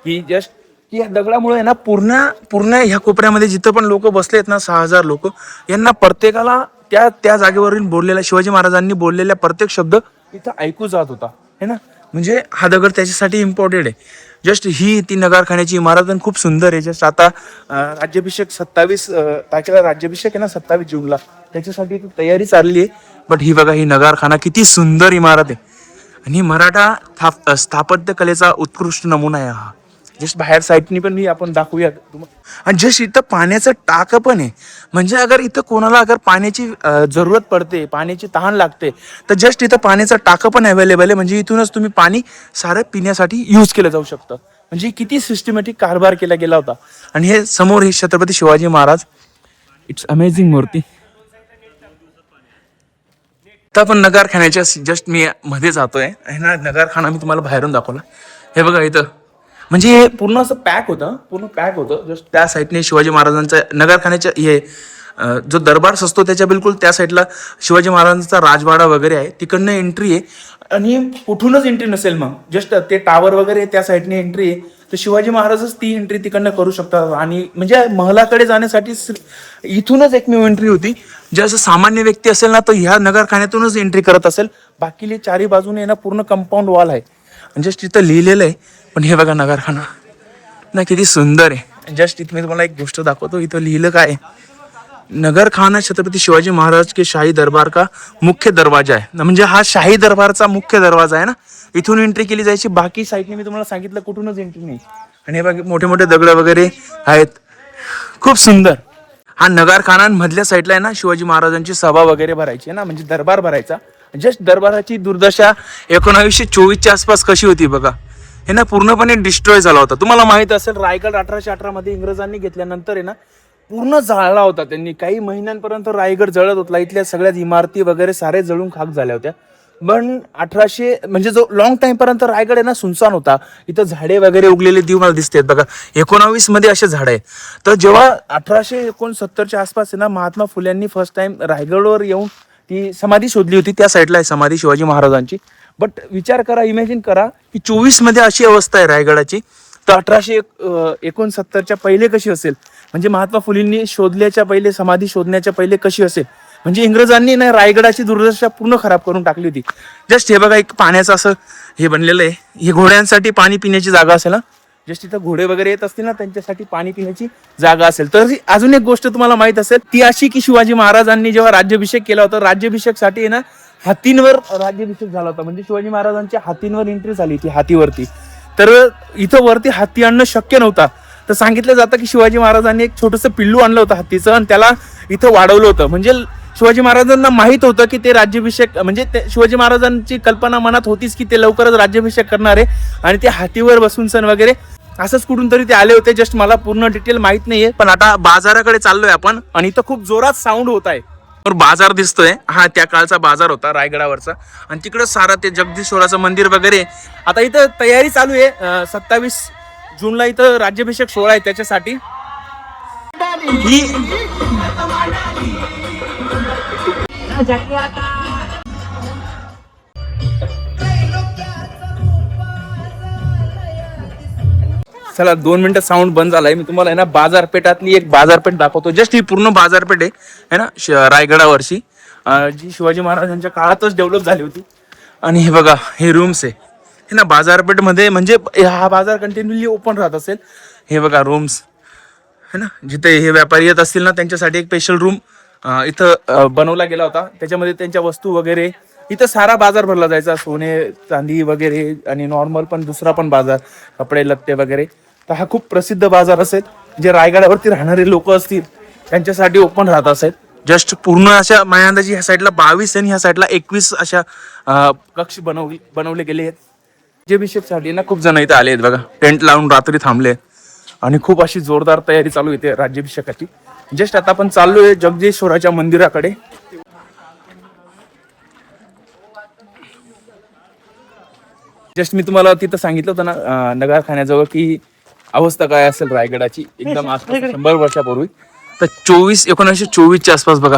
की जस्ट की या दगडामुळे आहे ना पूर्ण ह्या कोपऱ्यामध्ये जिथं पण लोक बसले आहेत ना 6000 लोक, यांना प्रत्येकाला त्या जागेवरून बोललेला शिवाजी महाराजांनी बोललेला प्रत्येक शब्द इथं ऐकू जात होता, है ना. म्हणजे हा दगड त्याच्यासाठी इम्पॉर्टंट आहे. जस्ट ही ती नगारखान्याची इमारत खूप सुंदर आहे. जस्ट आता राज्याभिषेक 27 तारखेला राज्याभिषेक आहे ना 27 जूनला, त्याच्यासाठी तयारी चालली आहे. बट ही बघा, ही नगारखाना किती सुंदर इमारत आहे, आणि मराठा स्थापत्य कलेचा उत्कृष्ट नमुना आहे हा. जस्ट बाहेर साईडनी पण मी आपण दाखवूया. आणि जस्ट इथं पाण्याचं टाक पण आहे, म्हणजे अगर इथं कोणाला अगर पाण्याची जरूरत पडते, पाण्याची तहान लागते, तर जस्ट इथं पाण्याचं टाकं पण अवेलेबल आहे. म्हणजे इथूनच तुम्ही पाणी सारं पिण्यासाठी यूज केलं जाऊ शकतं. म्हणजे किती सिस्टमॅटिक कारभार केला गेला होता. आणि हे समोर हे छत्रपती शिवाजी महाराज, इट्स अमेझिंग मूर्ती. आता आपण नगारखान्याच्या जस्ट मी मध्ये जातोय, ना नगारखाना मी तुम्हाला बाहेरून दाखवला. हे बघा इथं, म्हणजे हे पूर्ण असं पॅक होतं. जस्ट त्या साईडने शिवाजी महाराजांचा नगारखान्याच्या हे जो दरबार असतो त्याच्या बिलकुल त्या साईडला शिवाजी महाराजांचा राजवाडा वगैरे आहे. तिकडनं एंट्री आहे, आणि कुठूनच एंट्री नसेल मग जस्ट ते टावर वगैरे त्या साईडने एंट्री आहे. तर शिवाजी महाराजच ती एंट्री तिकडनं करू शकतात. आणि म्हणजे महलाकडे जाण्यासाठी इथूनच एकमेव एंट्री होती, जे असं सामान्य व्यक्ती असेल ना तर ह्या नगरखान्यातूनच एंट्री करत असेल. बाकीले चारी बाजूने ना पूर्ण कंपाऊंड वॉल आहे. जस्ट तिथं लिहिलेलं आहे. पण हे बघा नगरखाना ना किती सुंदर आहे. जस्ट इथे मी तुम्हाला एक गोष्ट दाखवतो. इथं लिहिलं काय आहे, नगरखाना छत्रपती शिवाजी महाराज के शाही दरबार का मुख्य दरवाजा आहे. म्हणजे हा शाही दरबारचा मुख्य दरवाजा आहे ना, इथून एंट्री केली जायची. बाकी साईडने मी तुम्हाला सांगितलं कुठूनच एंट्री नाही. आणि हे बघा मोठे मोठे दगड वगैरे आहेत, खूप सुंदर. हा नगरखान्यांमधल्या साईडला आहे ना शिवाजी महाराजांची सभा वगैरे भरायची आहे ना, म्हणजे दरबार भरायचा. जस्ट दरबाराची दुर्दशा 1924च्या आसपास कशी होती बघा. हे ना पूर्णपणे डिस्ट्रॉय झाला होता. तुम्हाला माहित असेल रायगड 1818 मध्ये इंग्रजांनी घेतल्यानंतर आहे ना पूर्ण जाळला होता त्यांनी. काही महिन्यांपर्यंत रायगड जळत होता. इथल्या सगळ्याच इमारती वगैरे सारे जळून खाक झाल्या होत्या. पण 1800 म्हणजे जो लॉंग टाइम पर्यंत रायगड आहे ना सुनसान होता. इथं झाडे वगैरे उगलेले मला दिसतात बघा. 19 मध्ये असे झाड आहे. तर जेव्हा 1869च्या आसपास आहे ना महात्मा फुल्यांनी फर्स्ट टाइम रायगडवर येऊन ती समाधी शोधली होती. त्या साईडला आहे समाधी शिवाजी महाराजांची. बट विचार करा, इमॅजिन करा की 24 मध्ये अशी अवस्था आहे रायगडाची, तर 1869च्या पहिले कशी असेल. म्हणजे महात्मा फुलेंनी शोधल्याच्या पहिले, समाधी शोधण्याच्या पहिले कशी असेल. म्हणजे इंग्रजांनी ना रायगडाची दुर्दशा पूर्ण खराब करून टाकली होती. जस्ट हे बघा एक पाण्याचं असं हे बनलेलं आहे. हे घोड्यांसाठी पाणी पिण्याची जागा असेल ना. जस्ट इथं घोडे वगैरे येत असतील ना त्यांच्यासाठी पाणी पिण्याची जागा असेल. तर अजून एक गोष्ट तुम्हाला माहित असेल ती अशी की शिवाजी महाराजांनी जेव्हा राज्याभिषेक केला होता, राज्याभिषेकसाठी आहे ना हातींवर राज्याभिषेक झाला होता. म्हणजे शिवाजी महाराजांच्या हातींवर एंट्री झाली ती हातीवरती. तर इथं वरती हत्ती आणणं शक्य नव्हता. तर सांगितलं जातं की शिवाजी महाराजांनी एक छोटंसं पिल्लू आणलं होतं हत्तीचं आणि त्याला इथं वाढवलं होतं. म्हणजे शिवाजी महाराजांना माहित होतं की ते राज्याभिषेक म्हणजे शिवाजी महाराजांची कल्पना मनात होतीच की ते लवकरच राज्याभिषेक करणार आहे. आणि ते हातीवर बसून सण वगैरे असंच कुठून तरी ते आले होते. जस्ट मला पूर्ण डिटेल माहित नाहीये. पण आता बाजाराकडे चाललोय आपण आणि इथं खूप जोरात साऊंड होत आहे. बाजार दिसतोय हा त्या काळचा बाजार होता रायगडावरचा. आणि तिकडं सारा ते जगदीश्वराचं मंदिर वगैरे. आता इथं तयारी चालू आहे. 27 जूनला इथं राज्याभिषेक सोहळा आहे. त्याच्यासाठी ही चला 2 मिनिटं साऊंड बंद झालाय. मी तुम्हाला आहे ना बाजारपेठातली एक बाजारपेठ दाखवतो. जस्ट ही पूर्ण बाजारपेठ आहे ना रायगडावरची, जी शिवाजी महाराजांच्या काळातच डेव्हलप झाली होती. आणि हे बघा हे रूम्स आहे हे ना बाजारपेठमध्ये. म्हणजे हा बाजार कंटिन्युअली ओपन राहत असेल. हे बघा रूम्स है ना, जिथे हे व्यापारी येत असतील ना त्यांच्यासाठी एक स्पेशल रूम इथं बनवला गेला होता. त्याच्यामध्ये त्यांच्या वस्तू वगैरे. इथं सारा बाजार भरला जायचा, सोने चांदी वगैरे आणि नॉर्मल पण दुसरा पण बाजार, कपडे लत्ते वगैरे. तर हा खूप प्रसिद्ध बाजार असेल. जे रायगडावरती राहणारे लोक असतील त्यांच्यासाठी ओपन राहत असेल. जस्ट पूर्ण अशा माझ्या अंदाजे ह्या साईडला 22 आणि ह्या साईडला 21 अशा कक्ष बनवले गेले आहेत. राज्याभिषेकसाठी ना खूप जण इथे आले आहेत बघा. टेंट लावून रात्री थांबले आणि खूप अशी जोरदार तयारी चालू येते राज्याभिषेकाची. जस्ट आता आपण चाललोय जगदीश्वराच्या मंदिराकडे. जस्ट मी तुम्हाला तिथं सांगितलं होतं ना नगरखान्याजवळ की अवस्था काय असेल रायगडाची एकदम आसपास 100 वर्षापूर्वी. तर 1924च्या आसपास बघा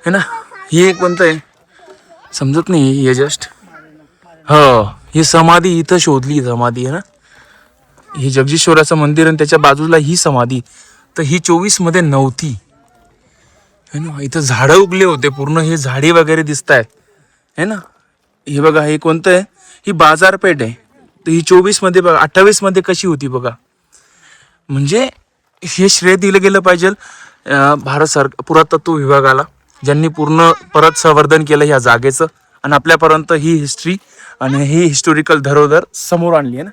है ना. ही कोणतं आहे समजत नाही. हे जस्ट ही समाधी इथं शोधली समाधी आहे ना. ही जगदीश्वराचं मंदिर आणि त्याच्या बाजूला ही समाधी. तर ही 24 मध्ये नव्हती है ना. इथं झाडं उगले होते पूर्ण. हे झाडे वगैरे दिसत आहेत है ना. हे बघा हे कोणतं आहे, ही बाजारपेठ आहे. तर ही 24 मध्ये बघा 28 मध्ये कशी होती बघा. म्हणजे हे श्रेय दिलं गेलं पाहिजे भारत सरकार पुरातत्व विभागाला, ज्यांनी पूर्ण परत संवर्धन केलं ह्या जागेचं आणि आपल्यापर्यंत ही हिस्ट्री आणि ही हिस्टोरिकल धरोहर समोर आणली आहे ना.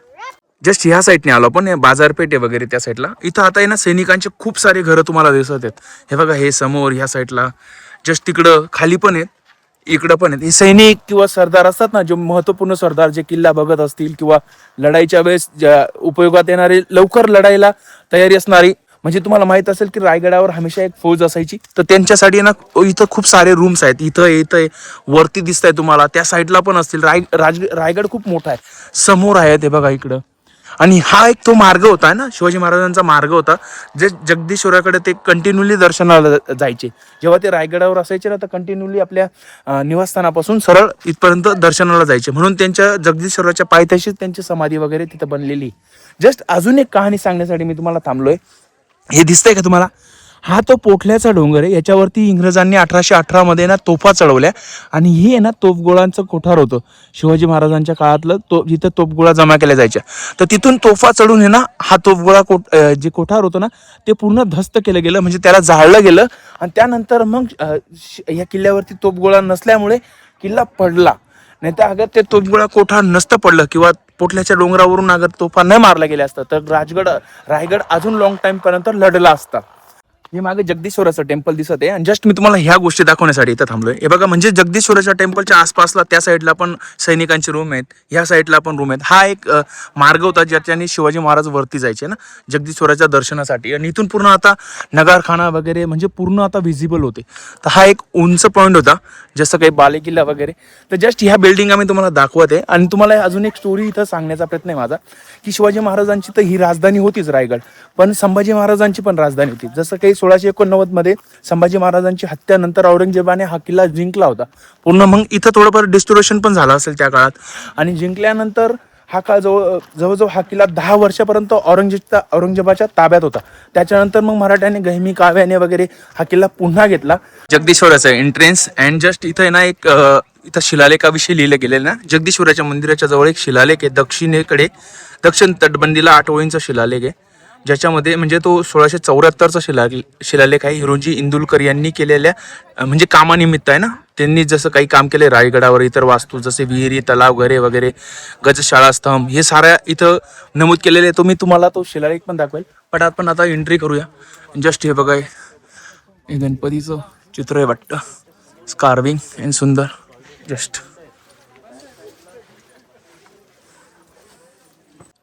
जस्ट ह्या साईडने आलो आपण, बाजारपेठ आहे वगैरे त्या साईडला. इथं आता आहे ना सैनिकांचे खूप सारे घरं तुम्हाला दिसत आहेत. हे बघा हे समोर ह्या साईडला. जस्ट तिकडं खाली पण आहेत, इकडं पण आहेत. हे सैनिक किंवा सरदार असतात ना, जे महत्वपूर्ण सरदार जे किल्ला बघत असतील किंवा लढाईच्या वेळेस उपयोगात येणारे, लवकर लढाईला तयारी असणारी. म्हणजे तुम्हाला माहित असेल की रायगडावर हमेशा एक फौज असायची. तर त्यांच्यासाठी ना इथं खूप सारे रूम्स आहेत. इथं वरती दिसत आहे तुम्हाला, त्या साईडला पण असतील. रायगड खूप मोठा आहे. समोर आहे ते बघा इकडं. आणि हा एक तो मार्ग होता ना, शिवाजी महाराजांचा मार्ग होता, जे जगदीश्वराकडे ते कंटिन्युअली दर्शनाला जायचे. जेव्हा ते रायगडावर असायचे ना तर कंटिन्युअली आपल्या निवासस्थानापासून सरळ इथपर्यंत दर्शनाला जायचे. म्हणून त्यांच्या जगदीश्वराच्या पायथ्याशीच त्यांची समाधी वगैरे तिथं बनलेली. जस्ट अजून एक कहाणी सांगण्यासाठी मी तुम्हाला थांबलोय. हे दिसतंय का तुम्हाला, हा तो पोटल्याचा डोंगर आहे. याच्यावरती इंग्रजांनी 1818 मध्ये ना तोफा चढवल्या आणि ही आहे ना तोफगोळांचं कोठार होतं शिवाजी महाराजांच्या काळातलं. जिथं तोफगोळा जमा केल्या जायच्या, तर तिथून तोफा चढून आहे ना हा तोफगोळा जे कोठार होतं ना ते पूर्ण ध्वस्त केलं गेलं, म्हणजे त्याला जाळलं गेलं. आणि त्यानंतर मग या किल्ल्यावरती तोफगोळा नसल्यामुळे किल्ला पडला. नाही तर अगर ते तोफगोळा कोठार नसतं पडलं किंवा पोटल्याच्या डोंगरावरून अगर तोफा न मारला गेल्या असता तर रायगड अजून लॉंग टाइम पर्यंत लढला असता. हे मागे जगदीश्वराचं टेम्पल दिसत आहे आणि जस्ट मी तुम्हाला ह्या गोष्टी दाखवण्यासाठी इथं थांबलोय. हे बघा, म्हणजे जगदीश्वराच्या टेम्पलच्या आसपासला त्या साईडला पण सैनिकांची रूम आहेत, ह्या साईडला पण रूम आहेत. हा एक मार्ग होता ज्याच्याने शिवाजी महाराज वरती जायचे ना जगदीश्वराच्या दर्शनासाठी. आणि इथून पूर्ण आता नगारखाना वगैरे म्हणजे पूर्ण आता व्हिजिबल होते. तर हा एक उंच पॉईंट होता, जसं काही बालेकिल्ला वगैरे. तर जस्ट ह्या बिल्डिंग आम्ही तुम्हाला दाखवत आहे. आणि तुम्हाला अजून एक स्टोरी इथं सांगण्याचा प्रयत्न आहे माझा, की शिवाजी महाराजांची तर ही राजधानी होतीच रायगड, पण संभाजी महाराजांची पण राजधानी होती. जसं काही 1689 मध्ये संभाजी महाराजांची हत्यानंतर औरंगजेबाने हा किल्ला जिंकला होता पूर्ण. मग इथं थोडंफार डिस्टोरेशन पण झालं असेल त्या काळात. आणि जिंकल्यानंतर हा काळ जवळजवळ हा किल्ला 10 वर्षापर्यंत औरंगजेबाच्या ताब्यात होता. त्याच्यानंतर मग मराठ्याने गहिमी काव्याने वगैरे हा किल्ला पुन्हा घेतला. जगदीश्वराचं एंट्रन्स अँड जस्ट इथं आहे ना एक इथं शिलालेखाविषयी लिहिलं गेलेलं ना. जगदीश्वराच्या मंदिराच्या जवळ एक शिलालेख आहे, दक्षिण तटबंदीला 8 ओळींचा शिलालेख आहे, ज्याच्यामध्ये म्हणजे तो 1674चा शिलालेख आहे. हिरोजी इंदुलकर यांनी केलेल्या म्हणजे कामानिमित्त आहे ना. त्यांनी जसं काही काम केले रायगडावर, इतर वास्तू जसे विहिरी, तलाव, घरे वगैरे, गजशाळा, स्तंभ, हे साऱ्या इथं नमूद केलेले. तो मी तुम्हाला तो शिलालेख पण दाखवेल. पण आपण आता एंट्री करूया. जस्ट हे बघा, हे गणपतीचं चित्र आहे वाटतं, स्कार्विंग अँड सुंदर. जस्ट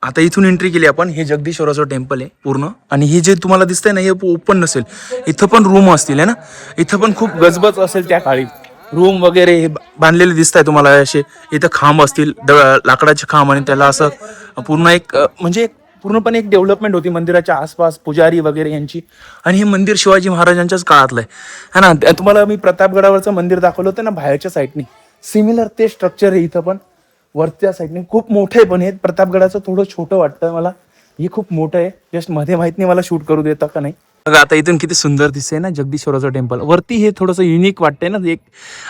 आता इथून एंट्री केली आपण. हे जगदीश्वराचं टेम्पल आहे पूर्ण. आणि हे जे तुम्हाला दिसतंय ना हे ओपन नसेल, इथं पण रूम असतील आहे ना. इथं पण खूप गजबज असेल त्या काळी, रूम वगैरे हे बांधलेले दिसत आहे तुम्हाला असे. इथं खांब असतील, लाकडाचे खांब, आणि त्याला असं पूर्ण एक म्हणजे पूर्णपणे एक डेव्हलपमेंट होती मंदिराच्या आसपास, पुजारी वगैरे यांची. आणि हे मंदिर शिवाजी महाराजांच्याच काळातलं आहे ना. तुम्हाला मी प्रतापगडावरचं मंदिर दाखवलं होतं ना बाहेरच्या साईडनी, सिमिलर ते स्ट्रक्चर आहे इथं पण. वरच्या साईडने खूप मोठं आहे, पण हे प्रतापगडाचं थोडं छोटं वाटतं मला. हे खूप मोठं आहे, जस्ट मध्ये माहित नाही मला शूट करू देतं का नाही. बघा आता इथून किती सुंदर दिसतंय ना जगदीश्वराचं टेम्पल. वरती हे थोडंसं युनिक वाटतंय ना, एक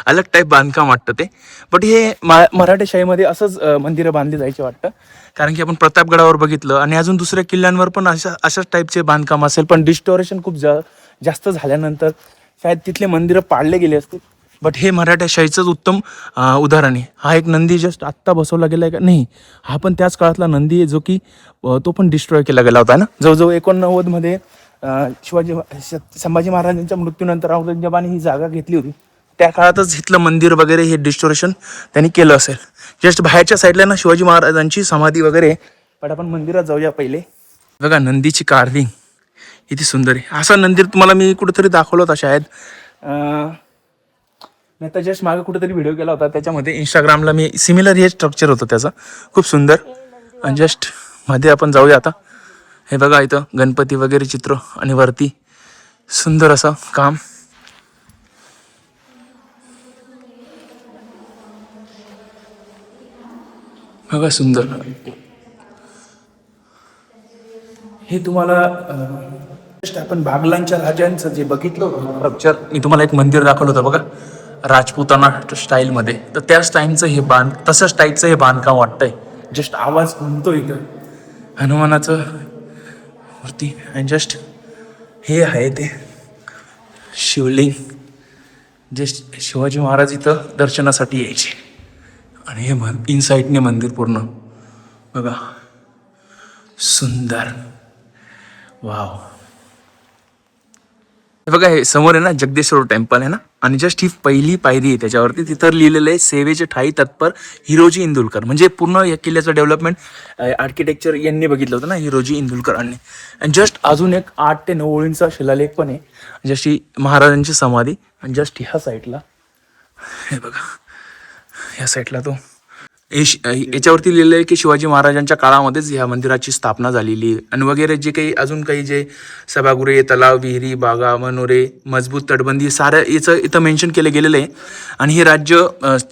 अलग टाईप बांधकाम वाटतं ते. बट हे मराठेशाहीमध्ये असंच मंदिरं बांधली जायची वाटतं. कारण की आपण प्रतापगडावर बघितलं आणि अजून दुसऱ्या किल्ल्यांवर पण अशाच टाईपचे बांधकाम असेल, पण डिस्टोरेशन खूप जास्त झाल्यानंतर शायद तिथले मंदिरं पाडले गेले असतील. बट हे मराठ्याशाहीचंच उत्तम उदाहरण आहे. हा एक नंदी जस्ट आत्ता बसवला गेला आहे का नाही, हा पण त्याच काळातला नंदी आहे, जो की तो पण डिस्ट्रॉय केला गेला होता ना. जवळजवळ 89 मध्ये संभाजी महाराजांच्या मृत्यूनंतर औरंगजेबाने ही जागा घेतली होती. त्या काळातच इथलं मंदिर वगैरे हे डिस्टोरेशन त्यांनी केलं असेल. जस्ट बाहेरच्या साईडला ना शिवाजी महाराजांची समाधी वगैरे. पण आपण मंदिरात जाऊया पहिले. बघा नंदीची कार्विंग किती सुंदर आहे. असं मंदिर तुम्हाला मी कुठेतरी दाखवलं होता शायद, नाही तर जस्ट मागे कुठेतरी व्हिडिओ केला होता, त्याच्यामध्ये इंस्टाग्रामला मी सिमिलर हे स्ट्रक्चर होतं त्याचं, खूप सुंदर. आणि जस्ट मध्ये आपण जाऊया आता. हे बघा इथं गणपती वगैरे चित्र आणि वरती सुंदर असं काम. बघा सुंदर. हे तुम्हाला आपण बागलांच्या राजांचं जे बघितलं होतं स्ट्रक्चर, मी तुम्हाला एक मंदिर दाखवलं होतं बघा राजपुताना स्टाईलमध्ये, तर त्याच टाईमचं हे तसंच टाईपचं हे बांधकाम वाटतंय. जस्ट आवाज घुमतो इथं हनुमानाचं वरती. आणि जस्ट हे आहे ते शिवलिंग, जस्ट शिवाजी महाराज इथं दर्शनासाठी यायचे. आणि हे इनसाईडने मंदिर पूर्ण बघा सुंदर. वाव. बघा हे समोर आहे ना जगदीश्वर टेम्पल आहे ना, आणि जस्ट ही पहिली पायरी आहे त्याच्यावरती. तिथं लिहिलेलं आहे सेवेचे ठाई तत्पर हिरोजी इंदुलकर. म्हणजे पूर्ण या किल्ल्याचं डेव्हलपमेंट आर्किटेक्चर यांनी बघितलं होतं ना, हिरोजी इंदुलकरांनी. आणि जस्ट अजून एक 8 ते 9 ओळींचा शिलालेख पण आहे, जशी महाराजांची समाधी. आणि जस्ट ह्या साईडला हे बघा, ह्या साईडला तो याच्यावरती लिहिलं आहे की शिवाजी महाराजांच्या काळामध्येच ह्या मंदिराची स्थापना झालेली. आणि वगैरे जे काही अजून काही जे सभागृहे, तलाव, विहिरी, बागा, मनोरे, मजबूत तटबंदी साऱ्या याचं इथं मेन्शन केलं गेलेलं आहे. आणि हे राज्य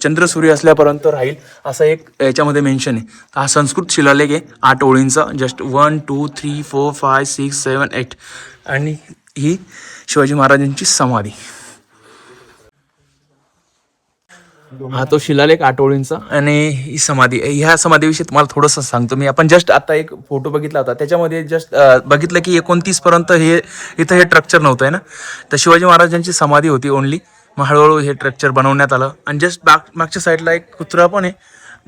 चंद्र सूर्य असल्यापर्यंत राहील असं एक याच्यामध्ये मेन्शन आहे. हा संस्कृत शिलालेख आहे 8 ओळींचा. जस्ट 1 2 3 4 5 6 7 8. आणि ही शिवाजी महाराजांची समाधी. हा तो शिलालेख आठवडींचा आणि ही समाधी. ह्या समाधीविषयी तुम्हाला थोडंसं सांगतो मी. आपण जस्ट आता एक फोटो बघितला होता, त्याच्यामध्ये जस्ट बघितलं की 29 पर्यंत हे इथं हे स्ट्रक्चर नव्हतं आहे ना. तर शिवाजी महाराजांची समाधी होती ओनली. मग हळूहळू हे स्ट्रक्चर बनवण्यात आलं. आणि जस्ट मागच्या साईडला एक कुत्रा पण आहे,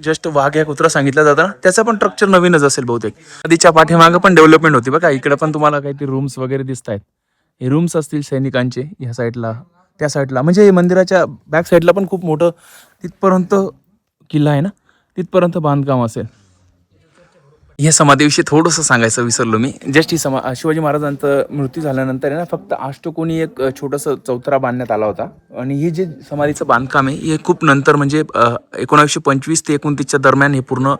जस्ट वाघ या कुत्रा सांगितला जातं ना, त्याचं पण स्ट्रक्चर नवीनच असेल बहुतेक. नदीच्या पाठीमागं पण डेव्हलपमेंट होती बघा. इकडे पण तुम्हाला काहीतरी रूम्स वगैरे दिसत आहेत. हे रूम्स असतील सैनिकांचे ह्या साईडला, त्या साईडला. म्हणजे मंदिराच्या बॅक साईडला पण खूप मोठं तिथपर्यंत किल्ला आहे ना, तिथपर्यंत बांधकाम असेल. या समाधीविषयी थोडंसं सांगायचं विसरलो मी. जस्ट ही शिवाजी महाराजांचा मृत्यू झाल्यानंतर आहे ना, फक्त अष्टकोनी एक छोटंसं चौथरा बांधण्यात आला होता. आणि हे जे समाधीचं बांधकाम आहे हे खूप नंतर म्हणजे 1925 ते 29च्या दरम्यान हे पूर्ण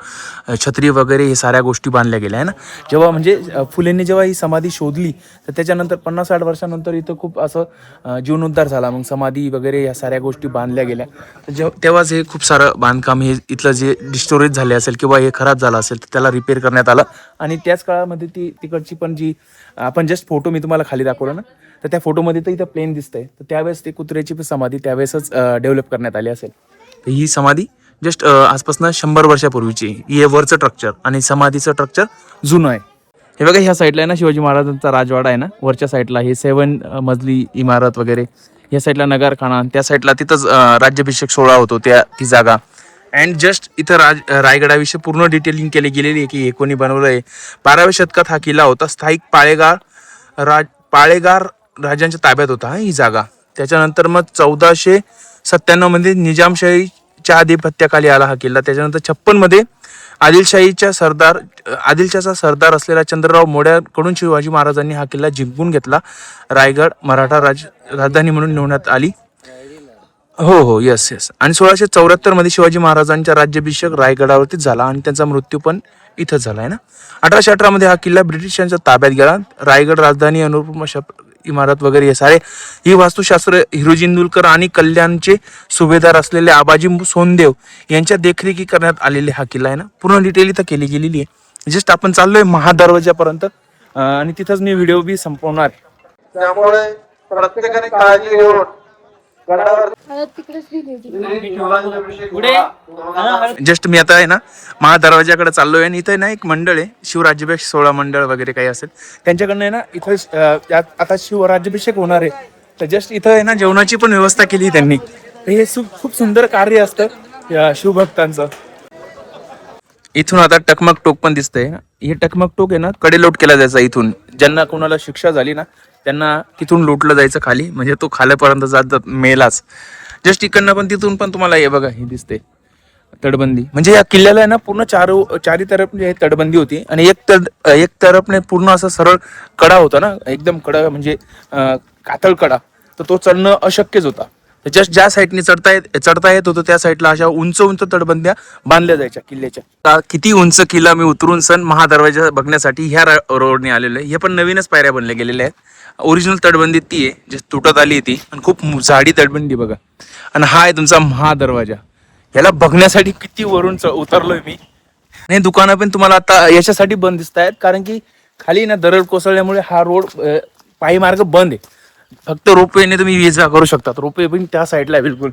छत्री वगैरे हे साऱ्या गोष्टी बांधल्या गेल्या आहे ना. जेव्हा म्हणजे फुलेंनी जेव्हा ही समाधी शोधली तर त्याच्यानंतर 50-60 वर्षानंतर इथं खूप असं जीर्णोद्धार झाला. मग समाधी वगैरे या साऱ्या गोष्टी बांधल्या गेल्या. तर तेव्हाच हे खूप सारं बांधकाम हे इथलं जे डिस्टोरेज झाले असेल किंवा हे खराब झालं असेल तर त्याला रिपेअर करण्यात आलं. आणि त्याच काळामध्ये तिकडची पण जी आपण जस्ट फोटो मी तुम्हाला खाली दाखवला ना, तर त्या फोटोमध्ये तर इथं प्लेन दिसतंय. तर त्यावेळेस ते कुत्र्याची पण समाधी त्यावेळेसच डेव्हलप करण्यात आली असेल. तर ही समाधी जस्ट आजपासून 100 वर्षापूर्वीची. हे वरचं स्ट्रक्चर आणि समाधीचं स्ट्रक्चर जुनं आहे. हे बघा ह्या साईडला आहे ना शिवाजी महाराजांचा राजवाडा आहे ना, वरच्या साईडला हे 7 मजली इमारत वगैरे. या साईडला नगारखाना, त्या साईडला तिथंच राज्याभिषेक सोहळा होतो ती जागा. अँड जस्ट इथं रायगडाविषयी पूर्ण डिटेलिंग केली गेलेली आहे की हे कोणी बनवलं आहे. 12व्या शतकात हा किल्ला होता. स्थायिक पाळेगार राजांच्या ताब्यात होता ही जागा. त्याच्यानंतर मग 1497 मध्ये निजामशाहीच्या आधिपत्याखाली आला हा किल्ला. त्याच्यानंतर 56 मध्ये आदिलशाहीचा सरदार असलेला चंद्रराव मोड्याकडून शिवाजी महाराजांनी हा किल्ला जिंकून घेतला. रायगड मराठा राजधानी म्हणून निवडण्यात आली. हो येस. आणि 1674 मध्ये शिवाजी महाराजांचा राज्याभिषेक रायगडावरतीच झाला आणि त्यांचा मृत्यू पण इथंच झाला आहे ना. 1818 मध्ये हा किल्ला ब्रिटिशांच्या ताब्यात गेला. रायगड राजधानी अनुपम इमारत वगैरे हे सारे ही वास्तुशास्त्र हिरोजी इंदुलकर आणि कल्याणचे सुभेदार असलेले आबाजी सोनदेव यांच्या देखरेखी करण्यात आलेले हा किल्ला आहे ना. पूर्ण डिटेल इथं केली गेलेली आहे. जस्ट आपण चाललोय महादरवाजापर्यंत आणि तिथंच मी व्हिडिओ बी संपवणार. त्यामुळे प्रत्येकाने काळजी घेऊन जस्ट मी आता आहे ना महादरवाजाकडे चाललोय आणि इथं ना एक मंडळ आहे, शिवराज्याभिषेक सोहळा मंडळ वगैरे काही असेल त्यांच्याकडनं आहे ना. इथं आता शिवराज्याभिषेक होणार आहे, तर जस्ट इथं आहे ना जेवणाची पण व्यवस्था केली त्यांनी. हे खूप सुंदर कार्य असतं या शिवभक्तांचं. इथून आता टकमक टोक पण दिसतंय. हे टकमक टोक आहे ना कडेलोट केला जायचा इथून. ज्यांना कोणाला शिक्षा झाली ना त्यांना तिथून लोटलं जायचं खाली, म्हणजे तो खाल्यापर्यंत जात मेलाच. जस्ट इकडनं पण तिथून पण तुम्हाला हे बघा हे दिसते तटबंदी. म्हणजे या किल्ल्याला आहे ना पूर्ण चारी तरफ तटबंदी होती आणि एक तरफने पूर्ण असं सरळ कडा होता ना, एकदम कडा म्हणजे कातळ कडा. तर तो चढणं अशक्यच होता. जस्ट ज्या साईडने चढता येत होतं त्या साईडला अशा उंच तटबंद्या बांधल्या जायच्या किल्ल्याच्या. किती उंच किल्ला मी उतरून सण महादरवाजा बघण्यासाठी ह्या रोडने आलेलो आहे. हे पण नवीनच पायऱ्या बनल्या गेलेल्या आहेत. ओरिजिनल तटबंदी ती आहे जे तुटत आली ती, आणि खूप जाडी तटबंदी बघा. आणि हा आहे तुमचा महादरवाजा. याला बघण्यासाठी किती वरून उतरलोय मी. आणि दुकानं पण तुम्हाला आता याच्यासाठी बंद दिसत आहेत कारण की खाली ना दरड कोसळल्यामुळे हा रोड पायी मार्ग बंद आहे. फक्त रोपवेने तुम्ही ये जा करू शकतात. रोपवे पण त्या साईडला आहे बिलकुल.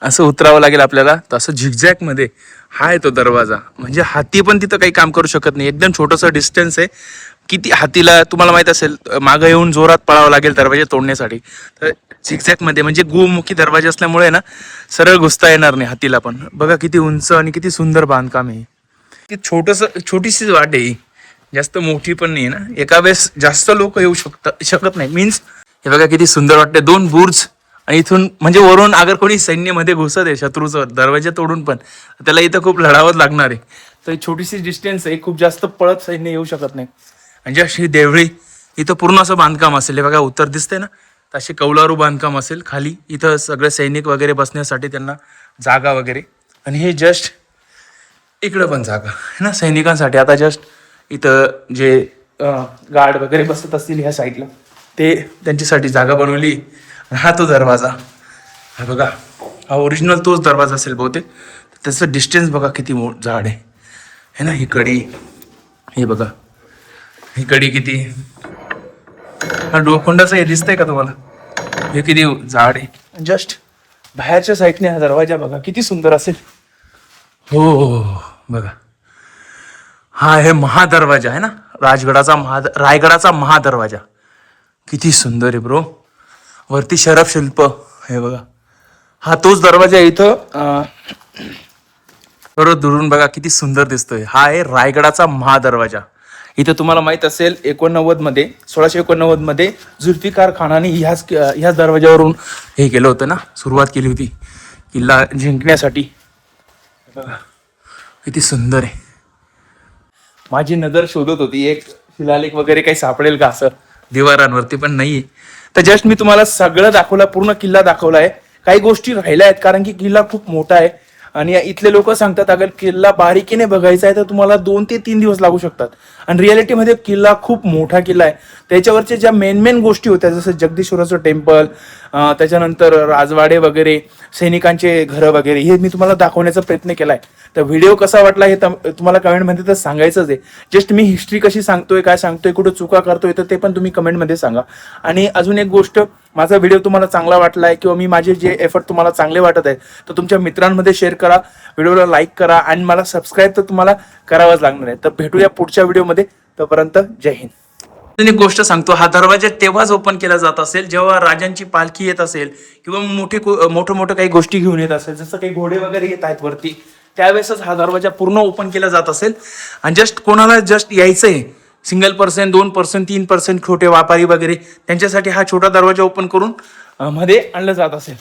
असं उतरावं लागेल आपल्याला. तसं झिगझॅक मध्ये हा आहे तो दरवाजा. म्हणजे हाती पण तिथं काही काम करू शकत नाही. एकदम छोटंसं डिस्टन्स आहे. किती हातीला तुम्हाला माहित असेल मागं येऊन जोरात पळावं लागेल दरवाजे तोडण्यासाठी. तर झिगझॅक मध्ये म्हणजे गोमुखी दरवाजे असल्यामुळे ना सरळ घुसता येणार नाही हातीला पण. बघा किती उंच आणि किती सुंदर बांधकाम आहे. की छोटीशीच वाट आहे, जास्त मोठी पण नाही ना. एका वेळेस जास्त लोक येऊ शकत नाही. मीन्स हे बघा किती सुंदर वाटते. 2 बुर्ज आणि इथून म्हणजे वरून अगर कोणी सैन्यामध्ये घुसत आहे शत्रूचं दरवाजा तोडून पण त्याला इथं खूप लढावंच लागणार आहे. तर छोटीशी डिस्टन्स आहे, खूप जास्त पळत सैन्य येऊ शकत नाही. म्हणजे अशी देवळी इथं पूर्ण असं बांधकाम असेल. हे बघा उत्तर दिसते ना, तसे कौलारू बांधकाम असेल खाली. इथं सगळे सैनिक वगैरे बसण्यासाठी त्यांना जागा वगैरे. आणि हे जस्ट इकडं पण जागा आहे ना सैनिकांसाठी. आता जस्ट इथं जे गार्ड वगैरे बसत असतील ह्या साईडला ते त्यांच्यासाठी जागा बनवली. हा तो दरवाजा हा बघा, हा ओरिजिनल तोच दरवाजा असेल बहुतेक. त्याचं डिस्टन्स बघा किती जाड आहे ना. ही कडी हे बघा, ही कडी किती हा लोखंडाचं हे दिसतंय का तुम्हाला? हे किती जाड आहे. जस्ट बाहेरच्या साईडने हा दरवाजा बघा किती सुंदर असेल. हो बघा, हा आहे महादरवाजा आहे ना, रायगडाचा महादरवाजा. किती सुंदर आहे ब्रो. वरती शरफ शिल्प हे बघा. हा तोच दरवाजा आहे इथं. बरोबर दुरून बघा किती सुंदर दिसतोय. हा आहे रायगडाचा महादरवाजा. इथं तुम्हाला माहित असेल 1689 मध्ये जुल्फिकार खानाने ह्याच दरवाजावरून हे केलं होतं ना, सुरुवात केली होती किल्ला जिंकण्यासाठी. बघा किती सुंदर आहे. माझी नजर शोधत होती एक शिलालेख वगैरे काही सापडेल का असं दिवारांवरती, पण नाहीये. तर जस्ट मी तुम्हाला सगळं दाखवलं, पूर्ण किल्ला दाखवलाय. काही गोष्टी राहिल्या आहेत कारण की किल्ला खूप मोठा आहे आणि इथले लोक सांगतात अगर किल्ला बारीकीने बघायचा आहे तर तुम्हाला 2 ते 3 दिवस लागू शकतात. आणि रियालिटीमध्ये किल्ला खूप मोठा किल्ला आहे. त्याच्यावरच्या ज्या मेन गोष्टी होत्या जसं जगदीश्वराचं टेम्पल, त्याच्यानंतर राजवाडे वगैरे, सैनिकांचे घरं वगैरे, हे मी तुम्हाला दाखवण्याचा प्रयत्न केलाय. तर व्हिडिओ कसा वाटला हे तुम्हाला कमेंटमध्ये तर सांगायचंच आहे. जस्ट मी हिस्ट्री कशी सांगतोय, काय सांगतोय, कुठं चुका करतोय तर ते पण तुम्ही कमेंटमध्ये सांगा. आणि अजून एक गोष्ट, माझा व्हिडिओ तुम्हाला चांगला वाटलाय किंवा मी माझे जे एफर्ट तुम्हाला चांगले वाटत आहे तर तुमच्या मित्रांमध्ये शेअर करा, व्हिडिओला लाईक करा आणि मला सबस्क्राईब तर तुम्हाला करावंच लागणार आहे. तर भेटूया पुढच्या व्हिडिओमध्ये. तोपर्यंत जय हिंद. एक गोष्ट सांगतो, हा दरवाजा तेव्हाच ओपन केला जात असेल जेव्हा राजांची पालखी येत असेल किंवा मोठं काही गोष्टी घेऊन येत असेल, जसं काही घोडे वगैरे येत आहेत वरती, त्यावेळेसच हा दरवाजा पूर्ण ओपन केला जात असेल. आणि जस्ट कोणाला जस्ट यायचंय, सिंगल पर्सन, 2%, 3% छोटे व्यापारी वगैरे, त्यांच्यासाठी हा छोटा दरवाजा ओपन करून मध्ये आणलं जात असेल.